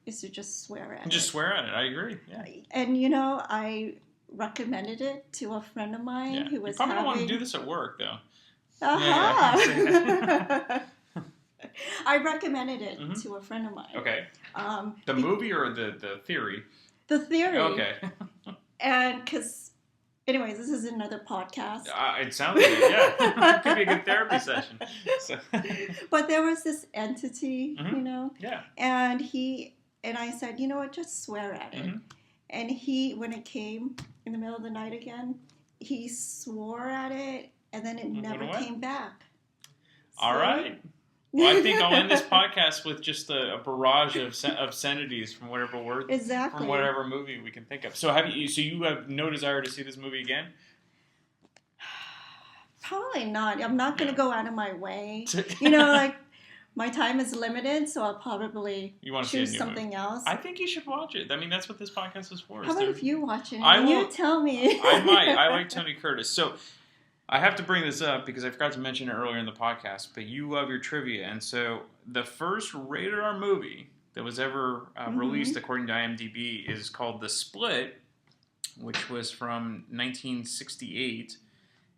is to just swear at it. Just swear at it. I agree. Yeah. And I recommended it to a friend of mine who was you probably don't want to do this at work though. I recommended it to a friend of mine. Okay. The movie or the theory? The theory. Okay. And because, anyways, this is another podcast. It sounds like it, yeah. It could be a good therapy session. So. But there was this entity, you know? Yeah. And I said, you know what, just swear at it. And when it came in the middle of the night again, he swore at it, and then it never came back. All right. Well, I think I'll end this podcast with just a barrage of obscenities from whatever word, from whatever movie we can think of. So you have no desire to see this movie again? Probably not. I'm not going to go out of my way. You know, like, my time is limited, so I'll probably choose something else. I think you should watch it. I mean, that's what this podcast is for. How about if you watch it? You tell me. I might. I like Tony Curtis. So I have to bring this up because I forgot to mention it earlier in the podcast, but you love your trivia. And so the first rated R movie that was ever released, according to IMDb, is called The Split, which was from 1968.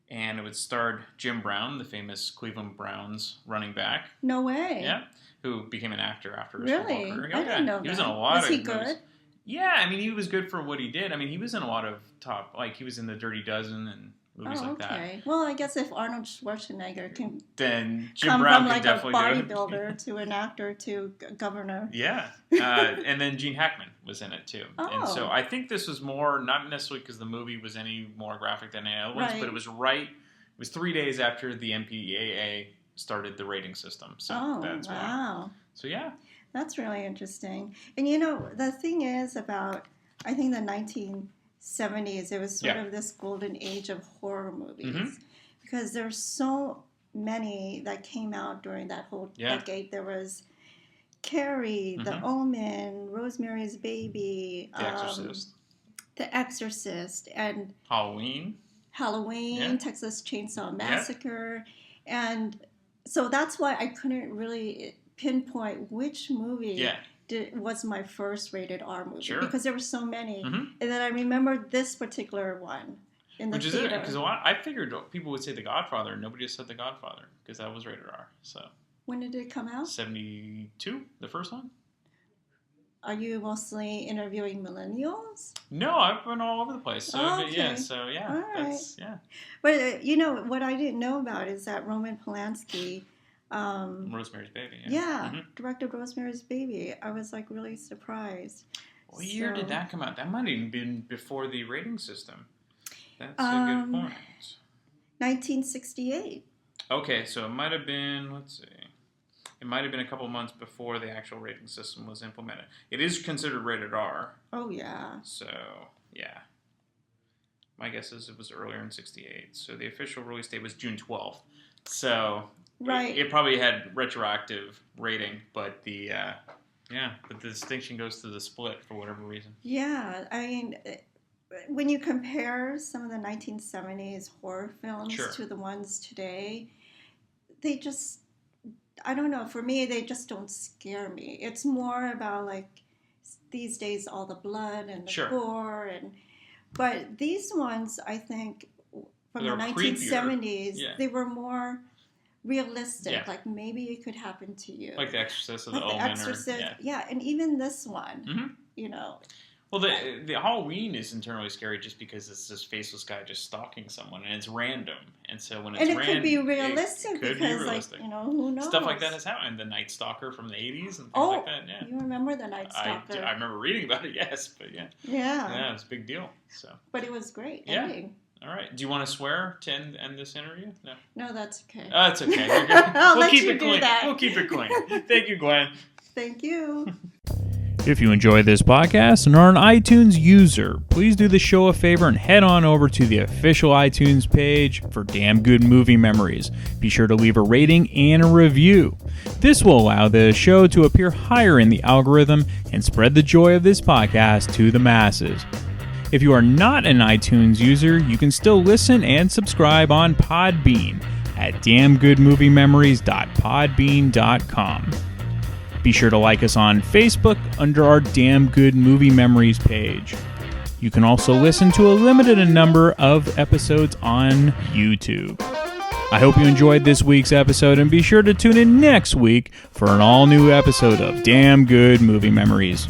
And it would star Jim Brown, the famous Cleveland Browns running back. No way. Yeah. Who became an actor after his football career. I didn't know that. He was in a lot of movies. Was he good? Yeah, I mean, he was good for what he did. I mean, he was in a lot of top, like, he was in The Dirty Dozen and movies like that. Okay. Well, I guess if Arnold Schwarzenegger can then Jim come Brown from like definitely a bodybuilder to an actor to governor. Yeah. And then Gene Hackman was in it too. Oh. And so I think this was more, not necessarily because the movie was any more graphic than any other ones, but it was It was 3 days after the MPAA started the rating system. So that's wow. Why. So yeah. That's really interesting. And you know, the thing is about, I think the 1970s, it was sort of this golden age of horror movies. Because there's so many that came out during that whole decade. There was Carrie, The Omen, Rosemary's Baby, The Exorcist, and Halloween, Texas Chainsaw Massacre. And so that's why I couldn't really pinpoint which movie was my first rated R movie. Because there were so many. And then I remember this particular one in the theater. Which is it, because I figured people would say The Godfather, and nobody said The Godfather, because that was rated R. So when did it come out? 72, the first one. Are you mostly interviewing millennials? No, I've been all over the place. So, all right. But you know, what I didn't know about is that Roman Polanski... Rosemary's Baby. directed Rosemary's Baby. I was like really surprised. What year did that come out? That might have even been before the rating system. That's a good point. 1968. Okay, so it might have been, let's see. It might have been a couple months before the actual rating system was implemented. It is considered rated R. Oh, yeah. So, yeah. My guess is it was earlier in 68. So the official release date was June 12th. So it probably had retroactive rating, but the distinction goes to The Split for whatever reason. Yeah, I mean, when you compare some of the 1970s horror films to the ones today, they just, I don't know, for me, they just don't scare me. It's more about, like, these days, all the blood and the gore. But these ones, I think, from the 1970s, they were more realistic. Like, maybe it could happen to you. Like The Exorcist or The Omen. And even this one, you know. Well, the Halloween is internally scary just because it's this faceless guy just stalking someone, and it's random. And so when it's random, could be realistic like, you know, who knows? Stuff like that has happened. The Night Stalker from the 80s and things like that. Yeah. You remember The Night Stalker? I remember reading about it, yes. But yeah, it's a big deal. So. But it was great. Yeah. Ending. All right. Do you want to swear to end this interview? No, that's okay. Oh, that's okay. You're good. I'll keep it clean. We'll keep it clean. Thank you, Glenn. Thank you. If you enjoy this podcast and are an iTunes user, please do the show a favor and head on over to the official iTunes page for Damn Good Movie Memories. Be sure to leave a rating and a review. This will allow the show to appear higher in the algorithm and spread the joy of this podcast to the masses. If you are not an iTunes user, you can still listen and subscribe on Podbean at damngoodmoviememories.podbean.com. Be sure to like us on Facebook under our Damn Good Movie Memories page. You can also listen to a limited number of episodes on YouTube. I hope you enjoyed this week's episode, and be sure to tune in next week for an all-new episode of Damn Good Movie Memories.